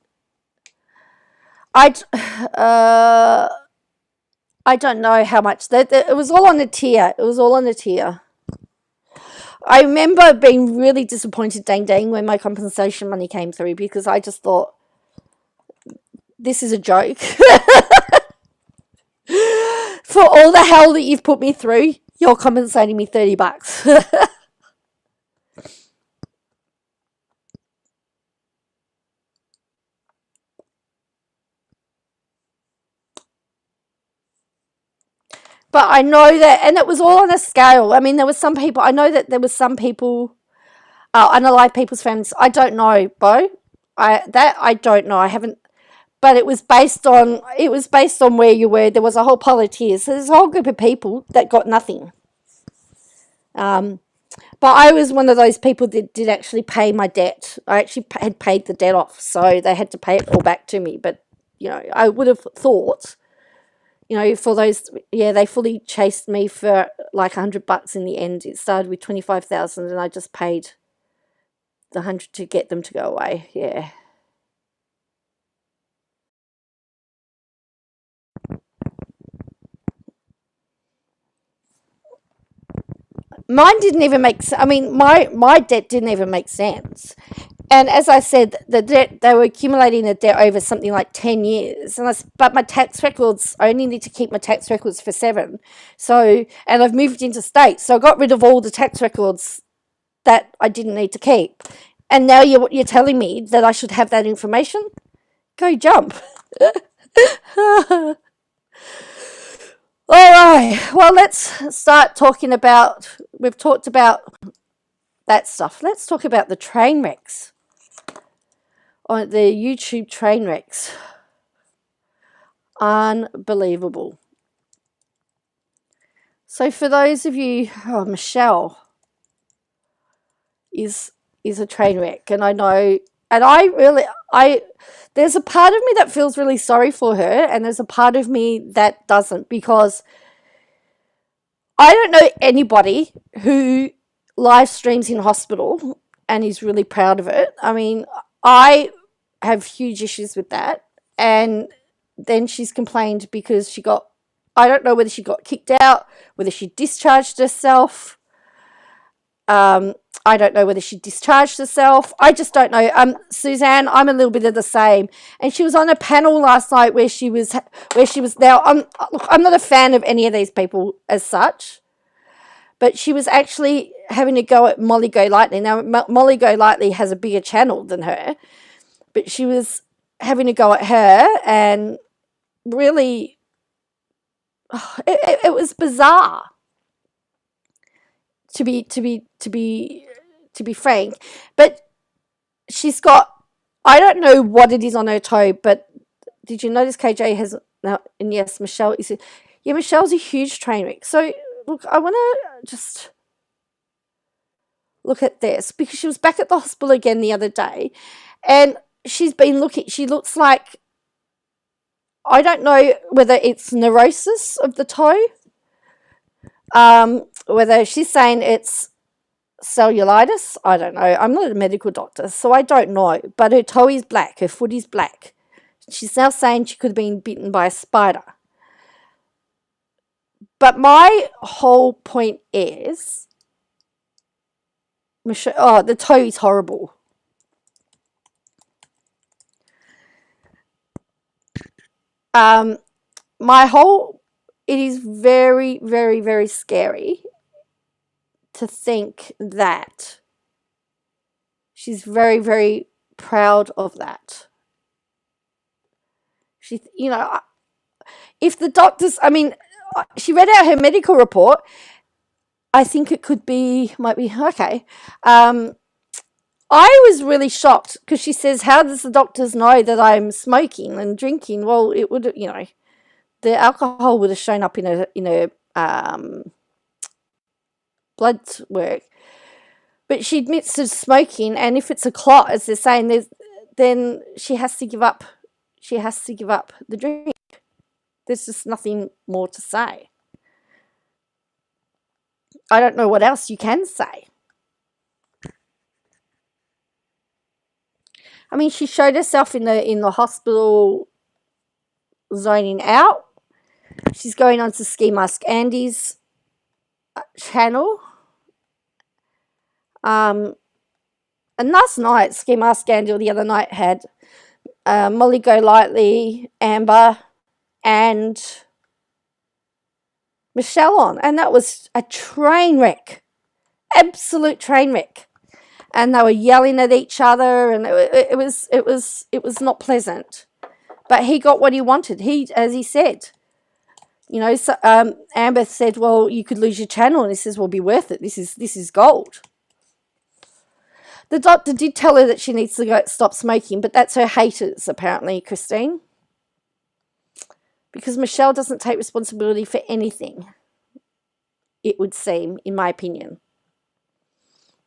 I I don't know how much that it was all on a tier. It was all on a tier. I remember being really disappointed, dang, when my compensation money came through, because I just thought, this is a joke. For all the hell that you've put me through, you're compensating me $30. But I know that, and it was all on a scale. I mean, there was some people, I know that there was some people, unalive people's families. I don't know, Bo. I don't know. I haven't, but it was based on where you were. There was a whole pile of tiers. So there's a whole group of people that got nothing. But I was one of those people that did actually pay my debt. I actually had paid the debt off, so they had to pay it all back to me. But, I would have thought, for those, they fully chased me for like $100 in the end. It started with 25,000, and I just paid the 100 to get them to go away. Yeah. Mine didn't even make sense. I mean, my debt didn't even make sense. And as I said, the debt, they were accumulating the debt over something like 10 years. But my tax records, I only need to keep my tax records for 7. So, and I've moved into state. So I got rid of all the tax records that I didn't need to keep. And now you're telling me that I should have that information? Go jump. All right, well, let's start talking about, we've talked about that stuff. Let's talk about the train wrecks, on the YouTube train wrecks. Unbelievable. So for those of you, Michelle is a train wreck, and I know, and there's a part of me that feels really sorry for her, and there's a part of me that doesn't, because I don't know anybody who live streams in hospital and is really proud of it. I mean, I have huge issues with that. And then she's complained because I don't know whether she got kicked out, whether she discharged herself. I don't know whether she discharged herself. I just don't know. Suzanne, I'm a little bit of the same. And she was on a panel last night where she was now. I'm not a fan of any of these people as such, but she was actually having a go at Molly Golightly. Now, Molly Golightly has a bigger channel than her, but she was having a go at her, and really, it was bizarre. To be frank, but she's got, I don't know what it is on her toe, but did you notice KJ has now? And yes, Michelle is. Yeah, Michelle's a huge train wreck. So look, I want to just look at this, because she was back at the hospital again the other day, and she's been looking. She looks like, I don't know whether it's neurosis of the toe. Whether she's saying it's cellulitis, I don't know. I'm not a medical doctor, so I don't know. But her toe is black, her foot is black. She's now saying she could have been bitten by a spider. But my whole point is, Michelle, the toe is horrible. It is very, very, very scary to think that she's very, very proud of that. She, if the doctors, I mean, she read out her medical report. I think it might be okay. I was really shocked because she says, how does the doctors know that I'm smoking and drinking? Well, it would, you know, the alcohol would have shown up in a blood work. But she admits to smoking, and if it's a clot, as they're saying, then she has to give up. She has to give up the drink. There's just nothing more to say. I don't know what else you can say. I mean, she showed herself in the hospital zoning out. She's going on to Ski Mask Andy's channel. And last night, Ski Mask Andy, or the other night, had Molly Go Lightly, Amber, and Michelle on, and that was a train wreck, absolute train wreck. And they were yelling at each other, and it was not pleasant. But he got what he wanted. As he said, you know, so, Amber said, "Well, you could lose your channel," and he says, "Well, be worth it. This is gold." The doctor did tell her that she needs to stop smoking, but that's her haters, apparently, Christine. Because Michelle doesn't take responsibility for anything, it would seem, in my opinion.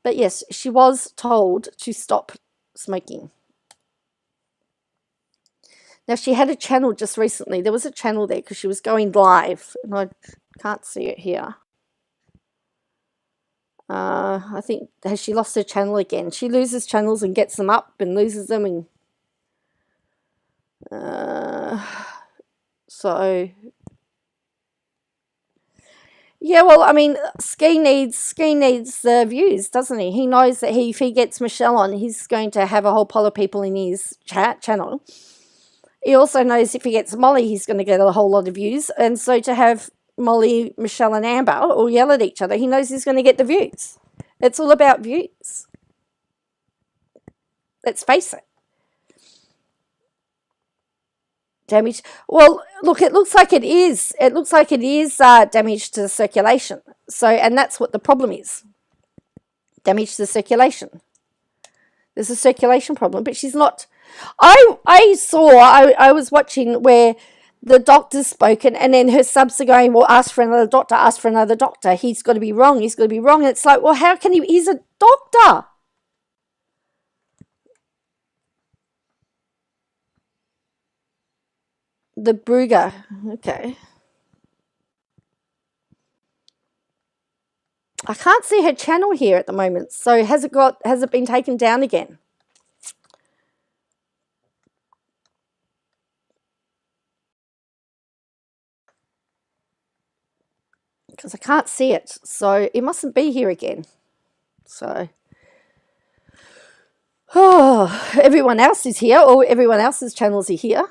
But yes, she was told to stop smoking. Now, she had a channel just recently. There was a channel there because she was going live, and I can't see it here. I think, has she lost her channel again? She loses channels and gets them up and loses them, and so yeah. Well, I mean, Ski needs the views, doesn't he? He knows that if he gets Michelle on, he's going to have a whole pile of people in his channel. He also knows if he gets Molly, he's going to get a whole lot of views, and so to have Molly, Michelle, and Amber all yell at each other, he knows he's going to get the views. It's all about views. Let's face it. Damage. Well, look, it looks like it is. It looks like it is damage to the circulation. So, and that's what the problem is. Damage to the circulation. There's a circulation problem, but she's not. I was watching where the doctor's spoken, and then her subs are going, well, ask for another doctor, ask for another doctor. He's got to be wrong. He's got to be wrong. And it's like, well, how can he? He's a doctor. The Brugger. Okay. I can't see her channel here at the moment. So has it been taken down again? Because I can't see it. So it mustn't be here again. So everyone else is here, or everyone else's channels are here.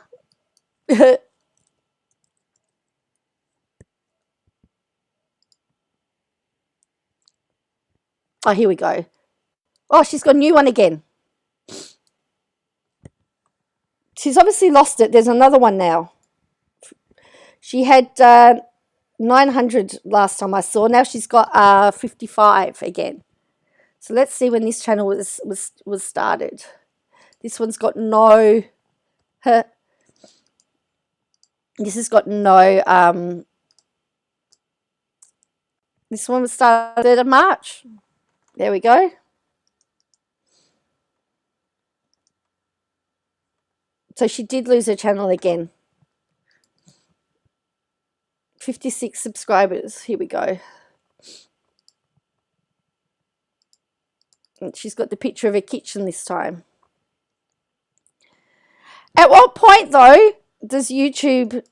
Oh, here we go. Oh, she's got a new one again. She's obviously lost it. There's another one now. She had 900 last time I saw. Now she's got 55 again. So let's see when this channel was started. This one's got no. This has got no. This one was started 3rd of March. There we go. So she did lose her channel again. 56 subscribers. Here we go. And she's got the picture of her kitchen this time. At what point, though, does YouTube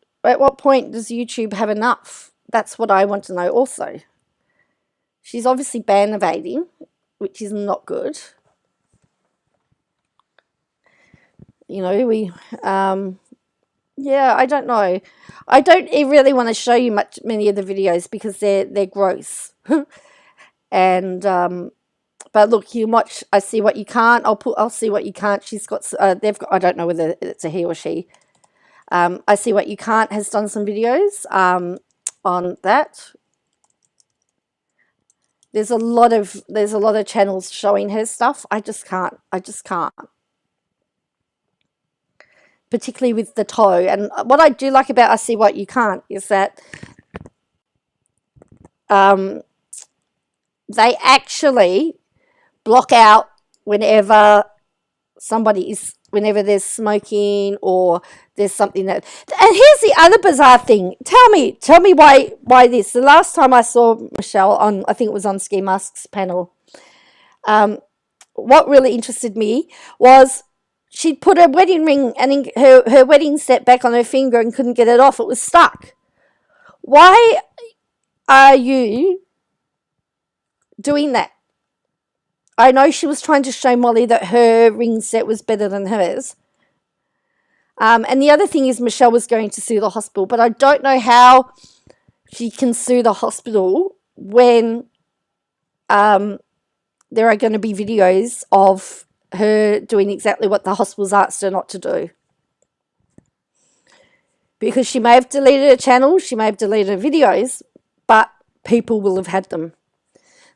have enough? That's what I want to know also. She's obviously ban evading, which is not good. You know, yeah, I don't know. I don't really want to show you many of the videos because they're gross. And but look, you watch. I see what you can't. I'll see what you can't. She's got. They've got. I don't know whether it's a he or she. I see what you can't has done some videos on that. There's a lot of channels showing her stuff. I just can't. Particularly with the toe. And what I do like about I See What You Can't is that they actually block out whenever whenever there's smoking or there's something that. And here's the other bizarre thing. Tell me why this. The last time I saw Michelle on, I think it was on Ski Mask's panel, what really interested me was she'd put her wedding ring and her wedding set back on her finger and couldn't get it off. It was stuck. Why are you doing that? I know she was trying to show Molly that her ring set was better than hers. And the other thing is Michelle was going to sue the hospital, but I don't know how she can sue the hospital when there are going to be videos of her doing exactly what the hospital's asked her not to do. Because she may have deleted her channel, she may have deleted her videos, but people will have had them.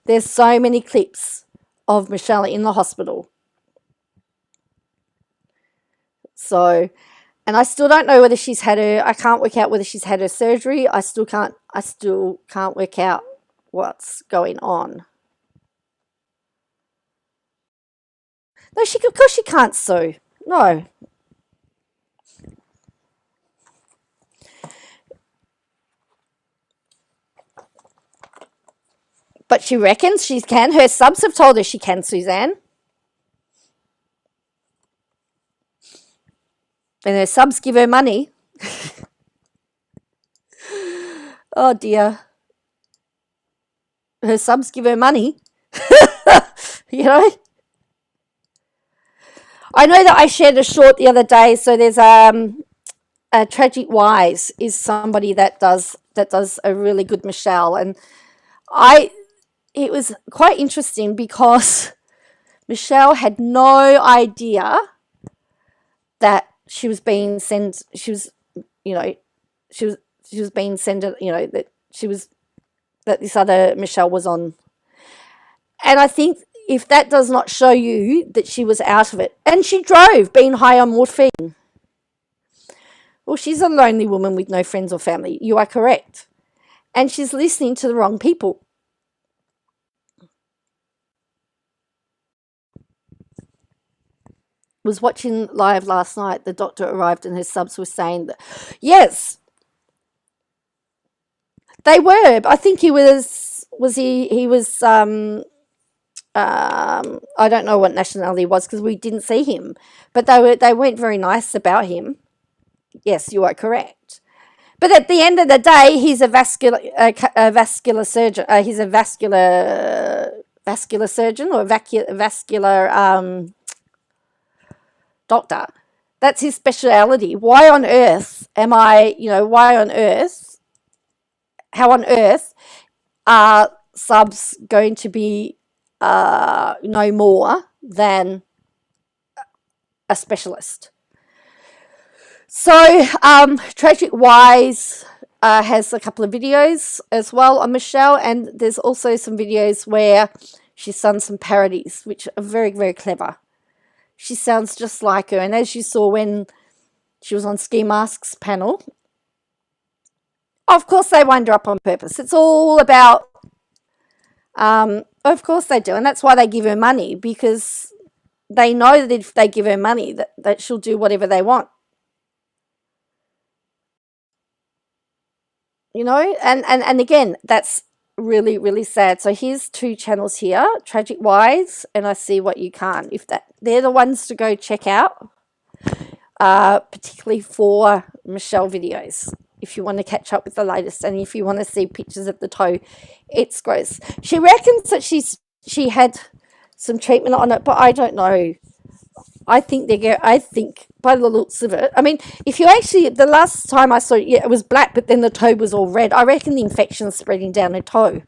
There's so many clips of Michelle in the hospital. So, and I still don't know whether she's had I can't work out whether she's had her surgery. I still can't work out what's going on. No, of course she can't sue. No. But she reckons she can. Her subs have told her she can, Suzanne. And her subs give her money. Oh, dear. Her subs give her money. You know? I know that I shared a short the other day. So there's a Tragic Wise is somebody that does a really good Michelle. And it was quite interesting because Michelle had no idea that she was being sent, that this other Michelle was on. And I think if that does not show you that she was out of it, and she drove being high on morphine. Well, she's a lonely woman with no friends or family. You are correct. And she's listening to the wrong people. Was watching live last night. The doctor arrived and her subs were saying that, yes, they were. I think he was I don't know what nationality he was because we didn't see him, but they weren't very nice about him. Yes, you are correct. But at the end of the day, he's a vascular surgeon. He's a vascular surgeon or vascular doctor. That's his speciality. How on earth are subs going to be no more than a specialist? So Tragic Wise has a couple of videos as well on Michelle, and there's also some videos where she's done some parodies, which are very, very clever. She sounds just like her, and as you saw when she was on Ski Mask's panel, of course they wind her up on purpose. It's all about, of course they do, and that's why they give her money, because they know that if they give her money, that she'll do whatever they want. You know, and again, that's really, really sad. So here's two channels here, Tragic Wise and I See What You Can't. They're the ones to go check out, particularly for Michelle videos, if you want to catch up with the latest, and if you want to see pictures of the toe. It's gross. She reckons that she had some treatment on it, but I don't know. I think by the looks of it, I mean, if you actually, the last time I saw it, yeah, it was black, but then the toe was all red. I reckon the infection's spreading down her toe.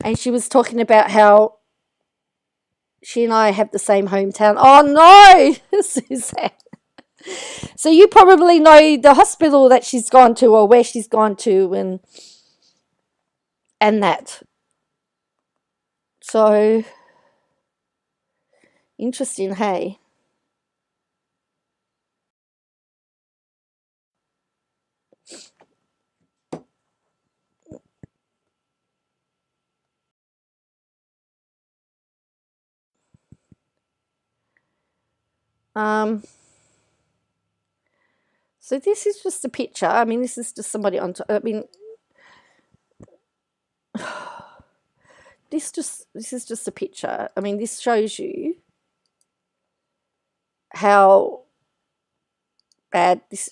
And she was talking about how she and I have the same hometown. Oh no, Suzanne. So you probably know the hospital that she's gone to or where she's gone to and that. So, interesting, hey? So this is just a picture. I mean, this is just somebody on top. I mean, this is just a picture. I mean, this shows you how bad this.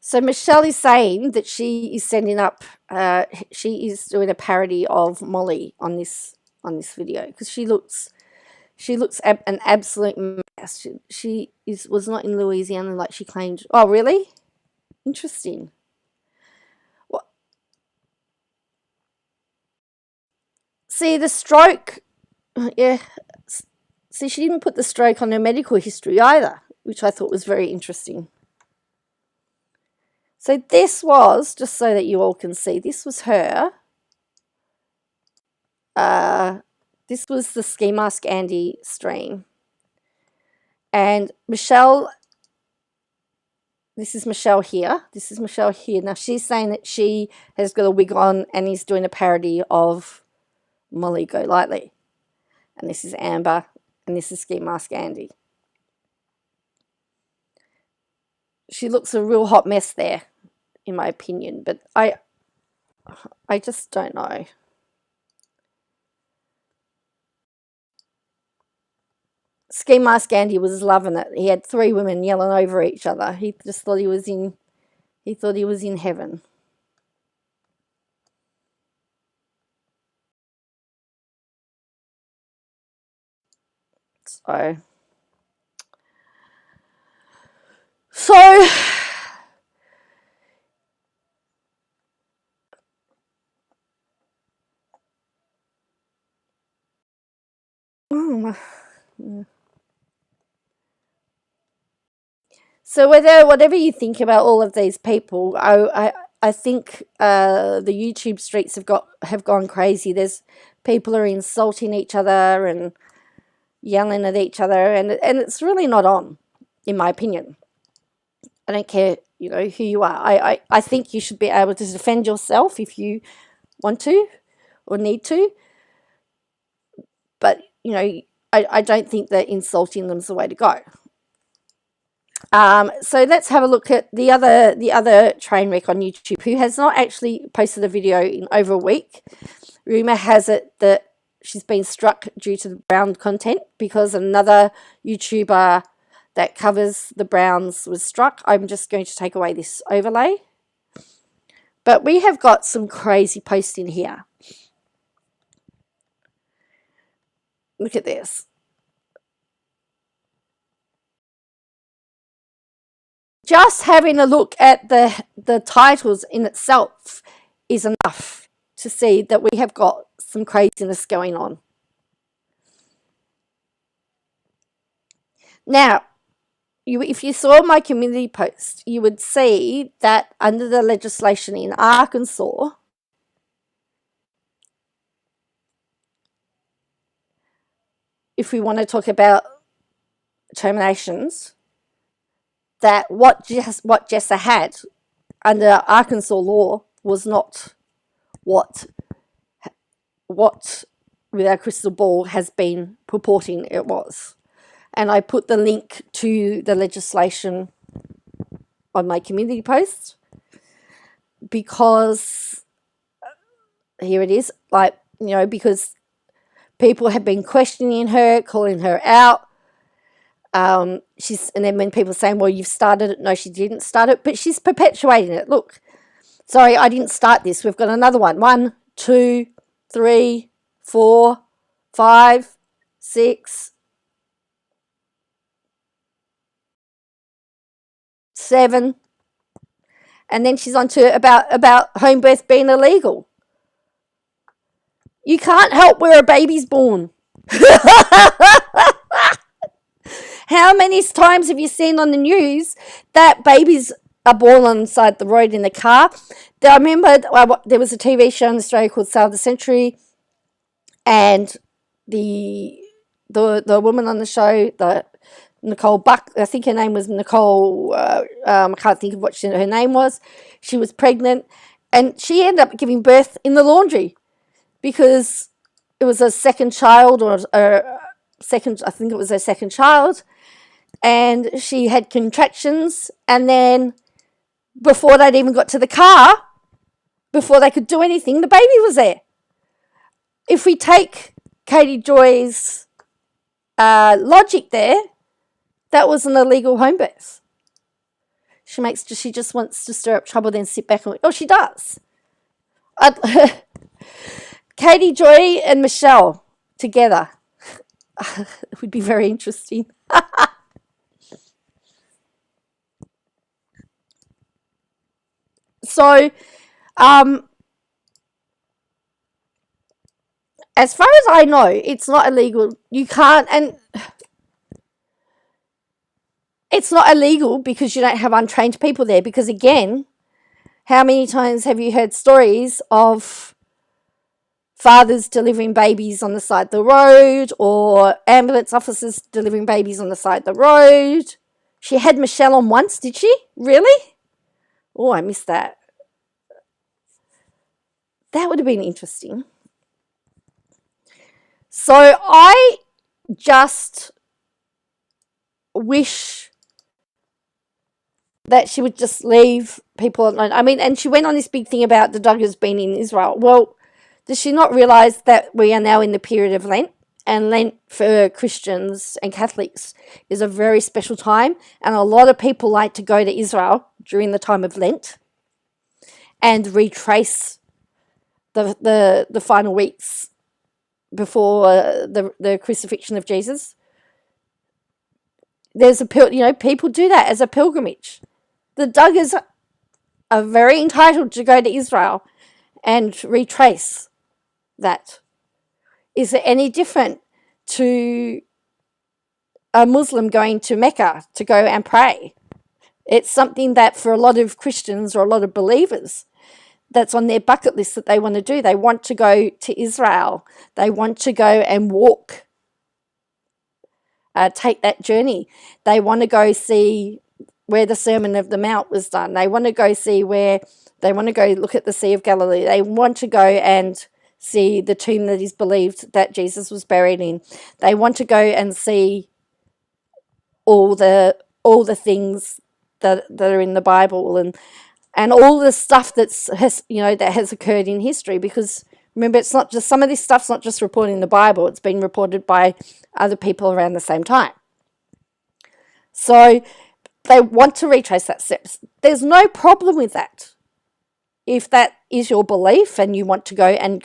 So Michelle is saying that she is sending up. She is doing a parody of Molly on this video because she looks an absolute mess. She was not in Louisiana like she claimed. Oh, really? Interesting. What? See the stroke. Yeah. See, she didn't put the stroke on her medical history either, which I thought was very interesting. So this was, just so that you all can see, this was her. This was the Ski Mask Andy stream. And Michelle, this is Michelle here. This is Michelle here. Now she's saying that she has got a wig on and is doing a parody of Molly Go Lightly. And this is Amber. And this is Ski Mask Andy. She looks a real hot mess there, in my opinion. But I just don't know. Ski Mask Andy was loving it. He had 3 women yelling over each other. He just thought he was in heaven. So So whatever you think about all of these people, I think the YouTube streets have gone crazy. There's people are insulting each other and yelling at each other, and it's really not on, in my opinion. I don't care, who you are. I think you should be able to defend yourself if you want to or need to. But I don't think that insulting them is the way to go. So let's have a look at the other train wreck on YouTube who has not actually posted a video in over a week. Rumour has it that she's been struck due to the brown content because another YouTuber that covers the Browns was struck. I'm just going to take away this overlay. But we have got some crazy posting here. Look at this. Just having a look at the titles in itself is enough to see that we have got some craziness going on. Now, if you saw my community post, you would see that under the legislation in Arkansas, if we want to talk about terminations, that what Jessa had under Arkansas law was not what with our crystal ball has been purporting it was. And I put the link to the legislation on my community post because here it is, because people have been questioning her, calling her out. And then when people are saying, well, you've started it. No, she didn't start it, but she's perpetuating it. Look, sorry, I didn't start this. We've got another one. 1, 2, 3, 4, 5, 6, 7. And then she's on to about home birth being illegal. You can't help where a baby's born. How many times have you seen on the news that babies are born on the side of the road in the car. I remember there was a TV show in Australia called Sale of the Century, and the woman on the show, the Nicole Buck, I think her name was Nicole, I can't think of what her name was. She was pregnant, and she ended up giving birth in the laundry because it was a second child, or second, I think it was her second child, and she had contractions, and then before they'd even got to the car, before they could do anything, the baby was there. If we take Katie Joy's logic there, that was an illegal home birth. She just wants to stir up trouble, then sit back and she does. Katie Joy and Michelle together. It would be very interesting. So, as far as I know, it's not illegal. You can't, and it's not illegal because you don't have untrained people there. Because again, how many times have you heard stories of fathers delivering babies on the side of the road, or ambulance officers delivering babies on the side of the road? She had Michelle on once, did she? Really? Oh, I missed that. That would have been interesting. So I just wish that she would just leave people alone. I mean, and she went on this big thing about the Duggars being in Israel. Well, does she not realise that we are now in the period of Lent? And Lent for Christians and Catholics is a very special time. And a lot of people like to go to Israel during the time of Lent and retrace the final weeks before the crucifixion of Jesus. There's people do that as a pilgrimage. The Duggars are very entitled to go to Israel and retrace that. Is it any different to a Muslim going to Mecca to go and pray? It's something that for a lot of Christians or a lot of believers, that's on their bucket list that they want to do. They want to go to Israel. They want to go and walk, take that journey. They want to go see where the Sermon of the Mount was done. They want to go look at the Sea of Galilee. They want to go and see the tomb that is believed that Jesus was buried in. They want to go and see all the things that are in the Bible, and all the stuff that has occurred in history. Because remember, it's not just, some of this stuff's not just reported in the Bible, it's been reported by other people around the same time. So they want to retrace that steps. There's no problem with that. If that is your belief and you want to go and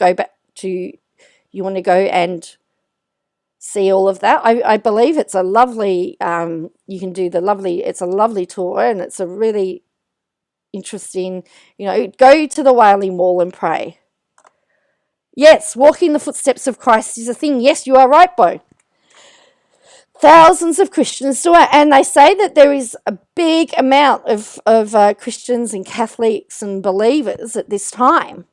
see all of that, I believe it's a lovely, it's a lovely tour, and it's a really interesting, go to the Wailing Wall and pray. Yes, walking the footsteps of Christ is a thing. Yes, you are right, Bo. Thousands of Christians do it, and they say that there is a big amount of Christians and Catholics and believers at this time,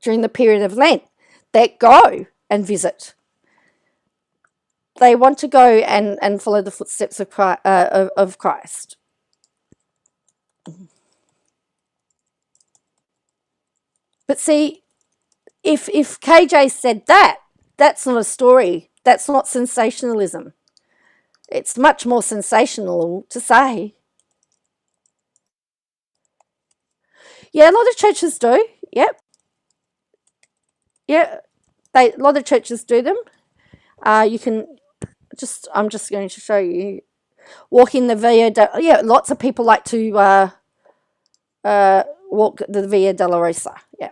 during the period of Lent, that go and visit. They want to go and follow the footsteps of Christ. But see, if KJ said that, that's not a story. That's not sensationalism. It's much more sensational to say. Yeah, a lot of churches do. Yep. Yeah, a lot of churches do them. You can I'm just going to show you. Walking the Via lots of people like to walk the Via Dolorosa. Yeah.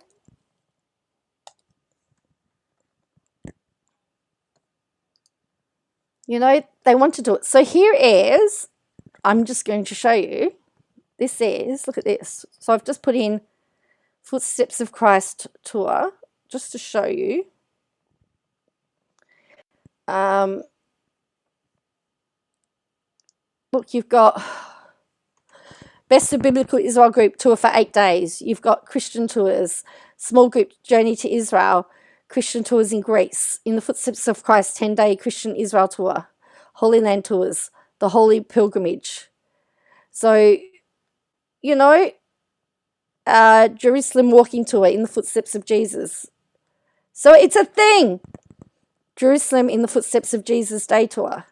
They want to do it. So here is, I'm just going to show you. This is, look at this. So I've just put in Footsteps of Christ tour, just to show you. Look, you've got Best of Biblical Israel Group tour for 8 days. You've got Christian tours, small group journey to Israel, Christian tours in Greece, In the Footsteps of Christ 10-day Christian Israel tour, Holy Land tours, the Holy Pilgrimage. So, you know, Jerusalem walking tour, In the Footsteps of Jesus. So it's a thing. Jerusalem In the Footsteps of Jesus day tour.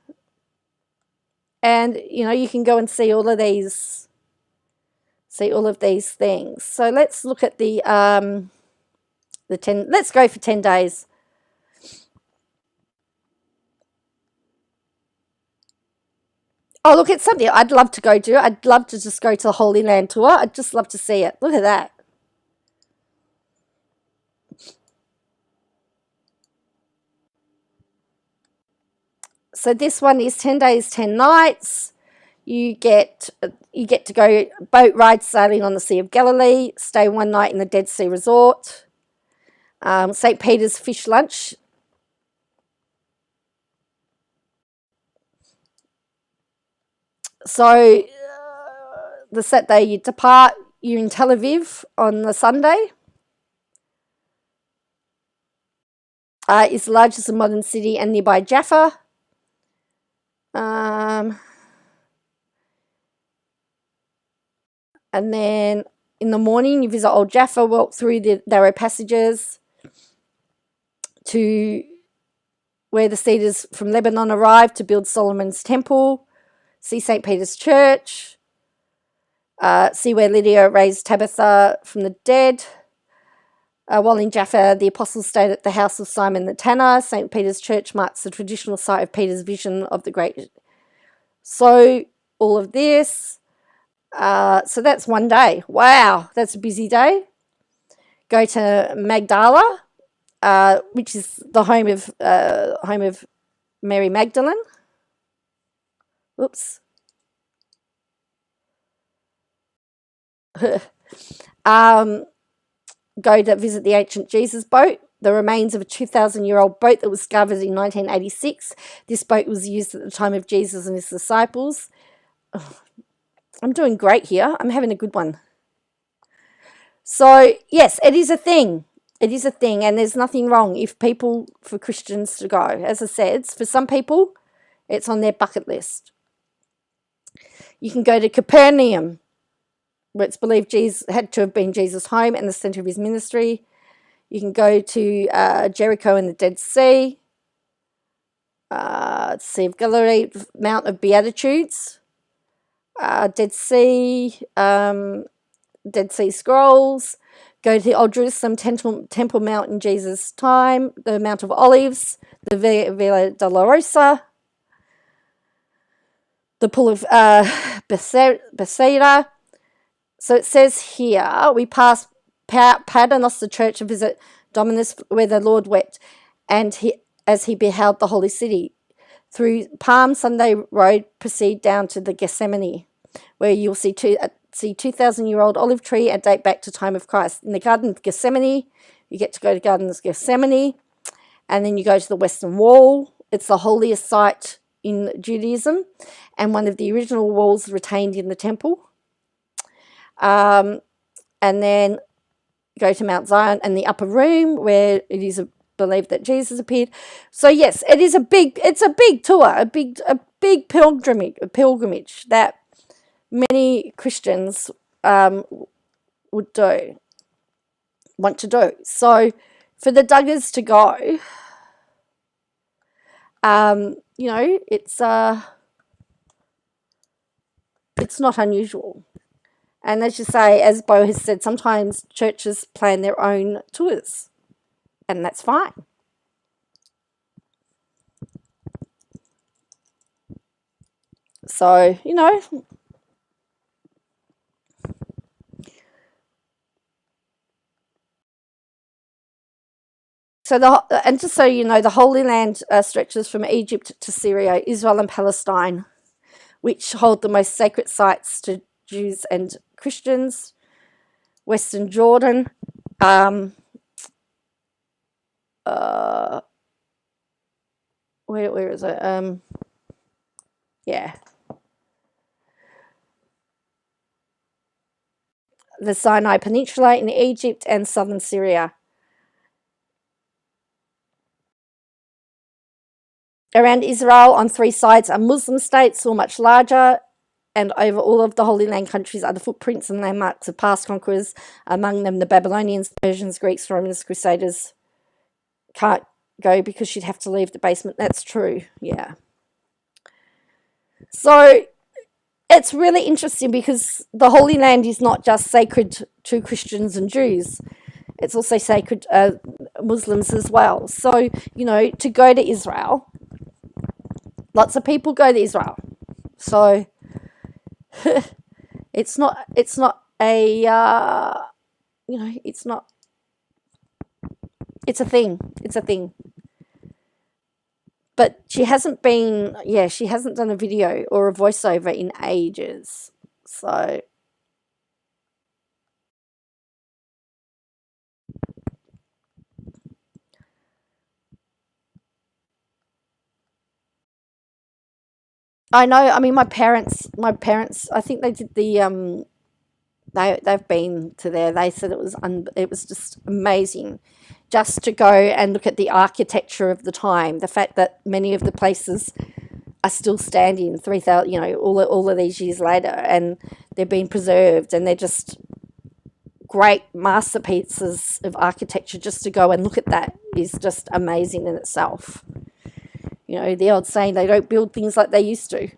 And, you know, you can go and see all of these things. So let's look at the 10, let's go for 10 days. Oh, look, it's something I'd love to go do. I'd love to just go to the Holy Land tour. I'd just love to see it. Look at that. So this one is 10 days, 10 nights. You get to go boat ride sailing on the Sea of Galilee, stay one night in the Dead Sea Resort, St. Peter's fish lunch. So the Saturday you depart, you're in Tel Aviv on the Sunday. It's the largest and modern city and nearby Jaffa. And then in the morning, you visit Old Jaffa, walk through the narrow passages to where the cedars from Lebanon arrived to build Solomon's temple, see St. Peter's Church, see where Lydia raised Tabitha from the dead. While in Jaffa, the apostles stayed at the house of Simon the Tanner. St. Peter's Church marks the traditional site of Peter's vision of the great. So all of this. So that's one day. Wow, that's a busy day. Go to Magdala, which is the home of Mary Magdalene. Oops. Go to visit the ancient Jesus boat, the remains of a 2,000-year-old boat that was discovered in 1986. This boat was used at the time of Jesus and his disciples. Oh, I'm doing great here. I'm having a good one. So, yes, it is a thing. It is a thing, and there's nothing wrong for Christians to go. As I said, for some people, it's on their bucket list. You can go to Capernaum, where it's believed Jesus had to have been Jesus' home and the center of his ministry. You can go to Jericho and the Dead Sea, Sea of Galilee, Mount of Beatitudes, Dead Sea Scrolls. Go to the Old Jerusalem Temple Mount in Jesus' time, the Mount of Olives, the Villa Dolorosa, the Pool of Bethsaida. So it says here, we pass Paternoster Church and visit Dominus, where the Lord wept, and as he beheld the holy city. Through Palm Sunday Road, proceed down to the Gethsemane, where you'll see 2,000-year-old olive tree and date back to time of Christ. In the Garden of Gethsemane, you get to go to Garden of Gethsemane, and then you go to the Western Wall. It's the holiest site in Judaism, and one of the original walls retained in the temple. And then go to Mount Zion and the upper room, where it is believed that Jesus appeared. So yes, it's a big tour, a big pilgrimage that many Christians want to do. So for the Duggars to go, it's not unusual. And as you say, as Bo has said, sometimes churches plan their own tours, and that's fine. So, and just so you know, the Holy Land stretches from Egypt to Syria, Israel and Palestine, which hold the most sacred sites to Jews and Christians. Western Jordan, where is it? Yeah. the Sinai Peninsula in Egypt and southern Syria. Around Israel on 3 sides are Muslim states, all much larger, and over all of the Holy Land countries are the footprints and landmarks of past conquerors, among them the Babylonians, Persians, Greeks, Romans, Crusaders. Can't go because she'd have to leave the basement. That's true, yeah. So it's really interesting because the Holy Land is not just sacred to Christians and Jews. It's also sacred to Muslims as well. So, you know, to go to Israel, lots of people go to Israel. So it's not a, you know, it's a thing. It's a thing. But she hasn't done a video or a voiceover in ages. So I know, I mean my parents, I think they did the they've been to there. They said it was just amazing just to go and look at the architecture of the time, the fact that many of the places are still standing 3,000, you know, all of these years later, and they're being preserved, and they're just great masterpieces of architecture. Just to go and look at that is just amazing in itself. You know, the old saying, they don't build things like they used to.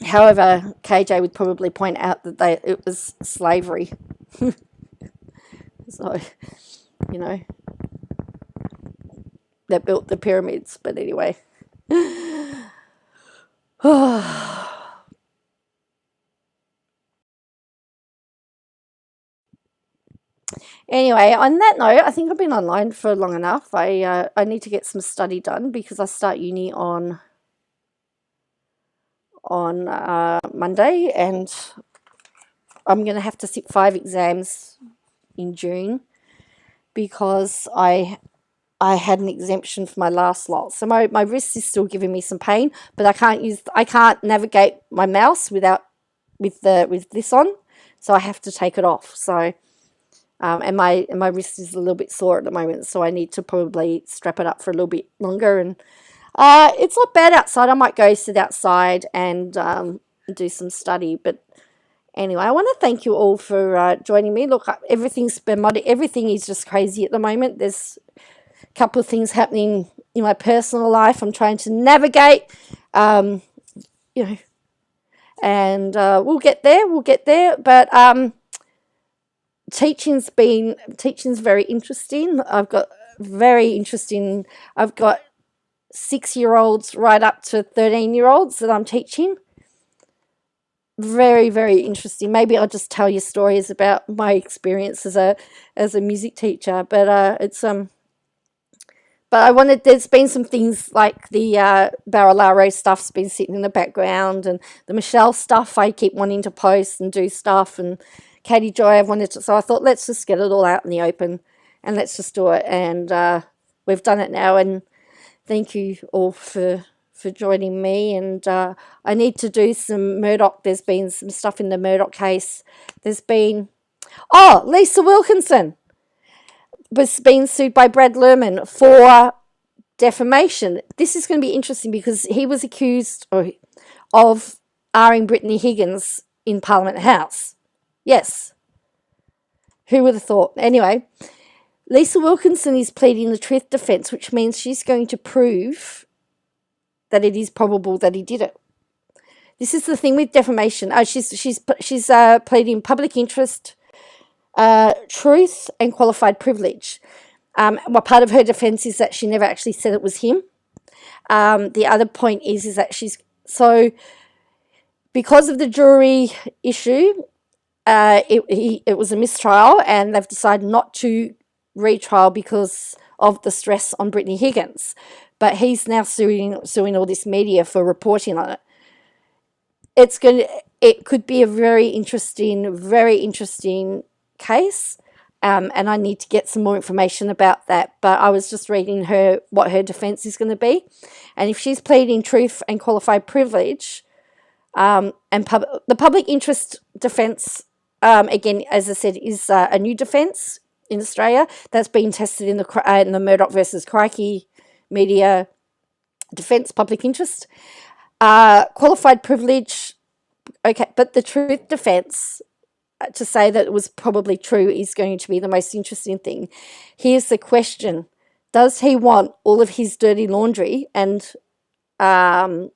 However, KJ would probably point out that it was slavery. So, you know, they built the pyramids. But anyway. Anyway, on that note, I think I've been online for long enough. I need to get some study done because I start uni on Monday, and I'm going to have to sit 5 exams in June because I had an exemption for my last lot. So my wrist is still giving me some pain, but I can't navigate my mouse with this on, so I have to take it off. So and my wrist is a little bit sore at the moment, so I need to probably strap it up for a little bit longer. And it's not bad outside. I might go sit outside and do some study. But anyway, I want to thank you all for joining me. Look, everything's been muddy. Everything is just crazy at the moment. There's a couple of things happening in my personal life I'm trying to navigate, you know, and we'll get there. But teaching's very interesting. I've got 6-year-olds right up to 13-year-olds that I'm teaching. Very, very interesting. Maybe I'll just tell you stories about my experience as a music teacher. But there's been some things like the Barilaro stuff's been sitting in the background, and the Michelle stuff I keep wanting to post and do stuff, and Katie Joy so I thought, let's just get it all out in the open and let's just do it. And we've done it now, and thank you all for joining me. And I need to do some Murdoch. There's been some stuff in the Murdoch case. There's been, Lisa Wilkinson was being sued by Brad Lerman for defamation. This is going to be interesting because he was accused of R-ing Brittany Higgins in Parliament House. Yes. Who would have thought? Anyway, Lisa Wilkinson is pleading the truth defence, which means she's going to prove that it is probable that he did it. This is the thing with defamation. She's pleading public interest, truth, and qualified privilege. Well, part of her defence is that she never actually said it was him. The other point is that because of the jury issue, it was a mistrial, and they've decided not to retrial because of the stress on Brittany Higgins. But he's now suing all this media for reporting on it. It could be a very interesting case, and I need to get some more information about that. But I was just reading what her defence is going to be, and if she's pleading truth and qualified privilege, The public interest defence, again, as I said, is a new defence in Australia that's been tested in the Murdoch versus Crikey media defence public interest. Qualified privilege, okay, but the truth defence, to say that it was probably true is going to be the most interesting thing. Here's the question. Does he want all of his dirty laundry and all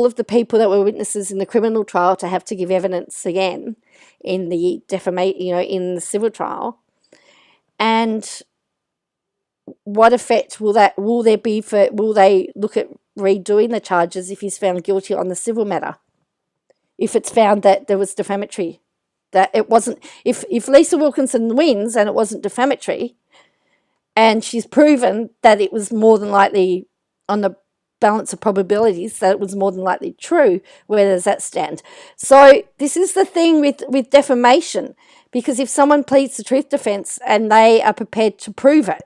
of the people that were witnesses in the criminal trial to have to give evidence again in the in the civil trial? And what effect will they look at redoing the charges if he's found guilty on the civil matter? If it's found that there was defamatory, that it wasn't, if Lisa Wilkinson wins and it wasn't defamatory, and she's proven that it was more than likely, on the balance of probabilities, that it was more than likely true, where does that stand? So this is the thing with defamation, because if someone pleads the truth defence and they are prepared to prove it,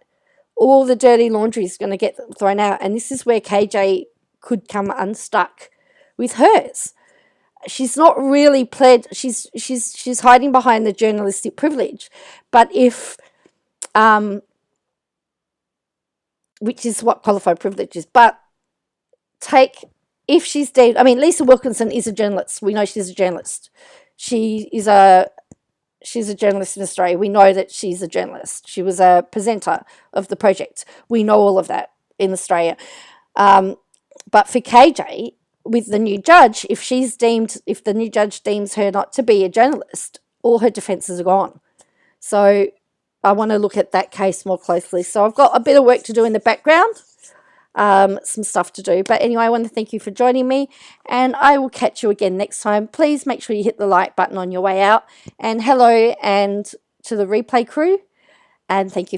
all the dirty laundry is going to get thrown out. And this is where KJ could come unstuck with hers. She's not really pled. She's hiding behind the journalistic privilege, but if, which is what qualified privilege is. But if she's dead, I mean, Lisa Wilkinson is a journalist. We know she's a journalist. She's a journalist in Australia. We know that she's a journalist. She was a presenter of the project. We know all of that in Australia. But for KJ, with the new judge, if the new judge deems her not to be a journalist, all her defences are gone. So I want to look at that case more closely. So I've got a bit of work to do in the background, some stuff to do. But anyway, I want to thank you for joining me, and I will catch you again next time. Please make sure you hit the like button on your way out. And hello and to the replay crew, and thank you.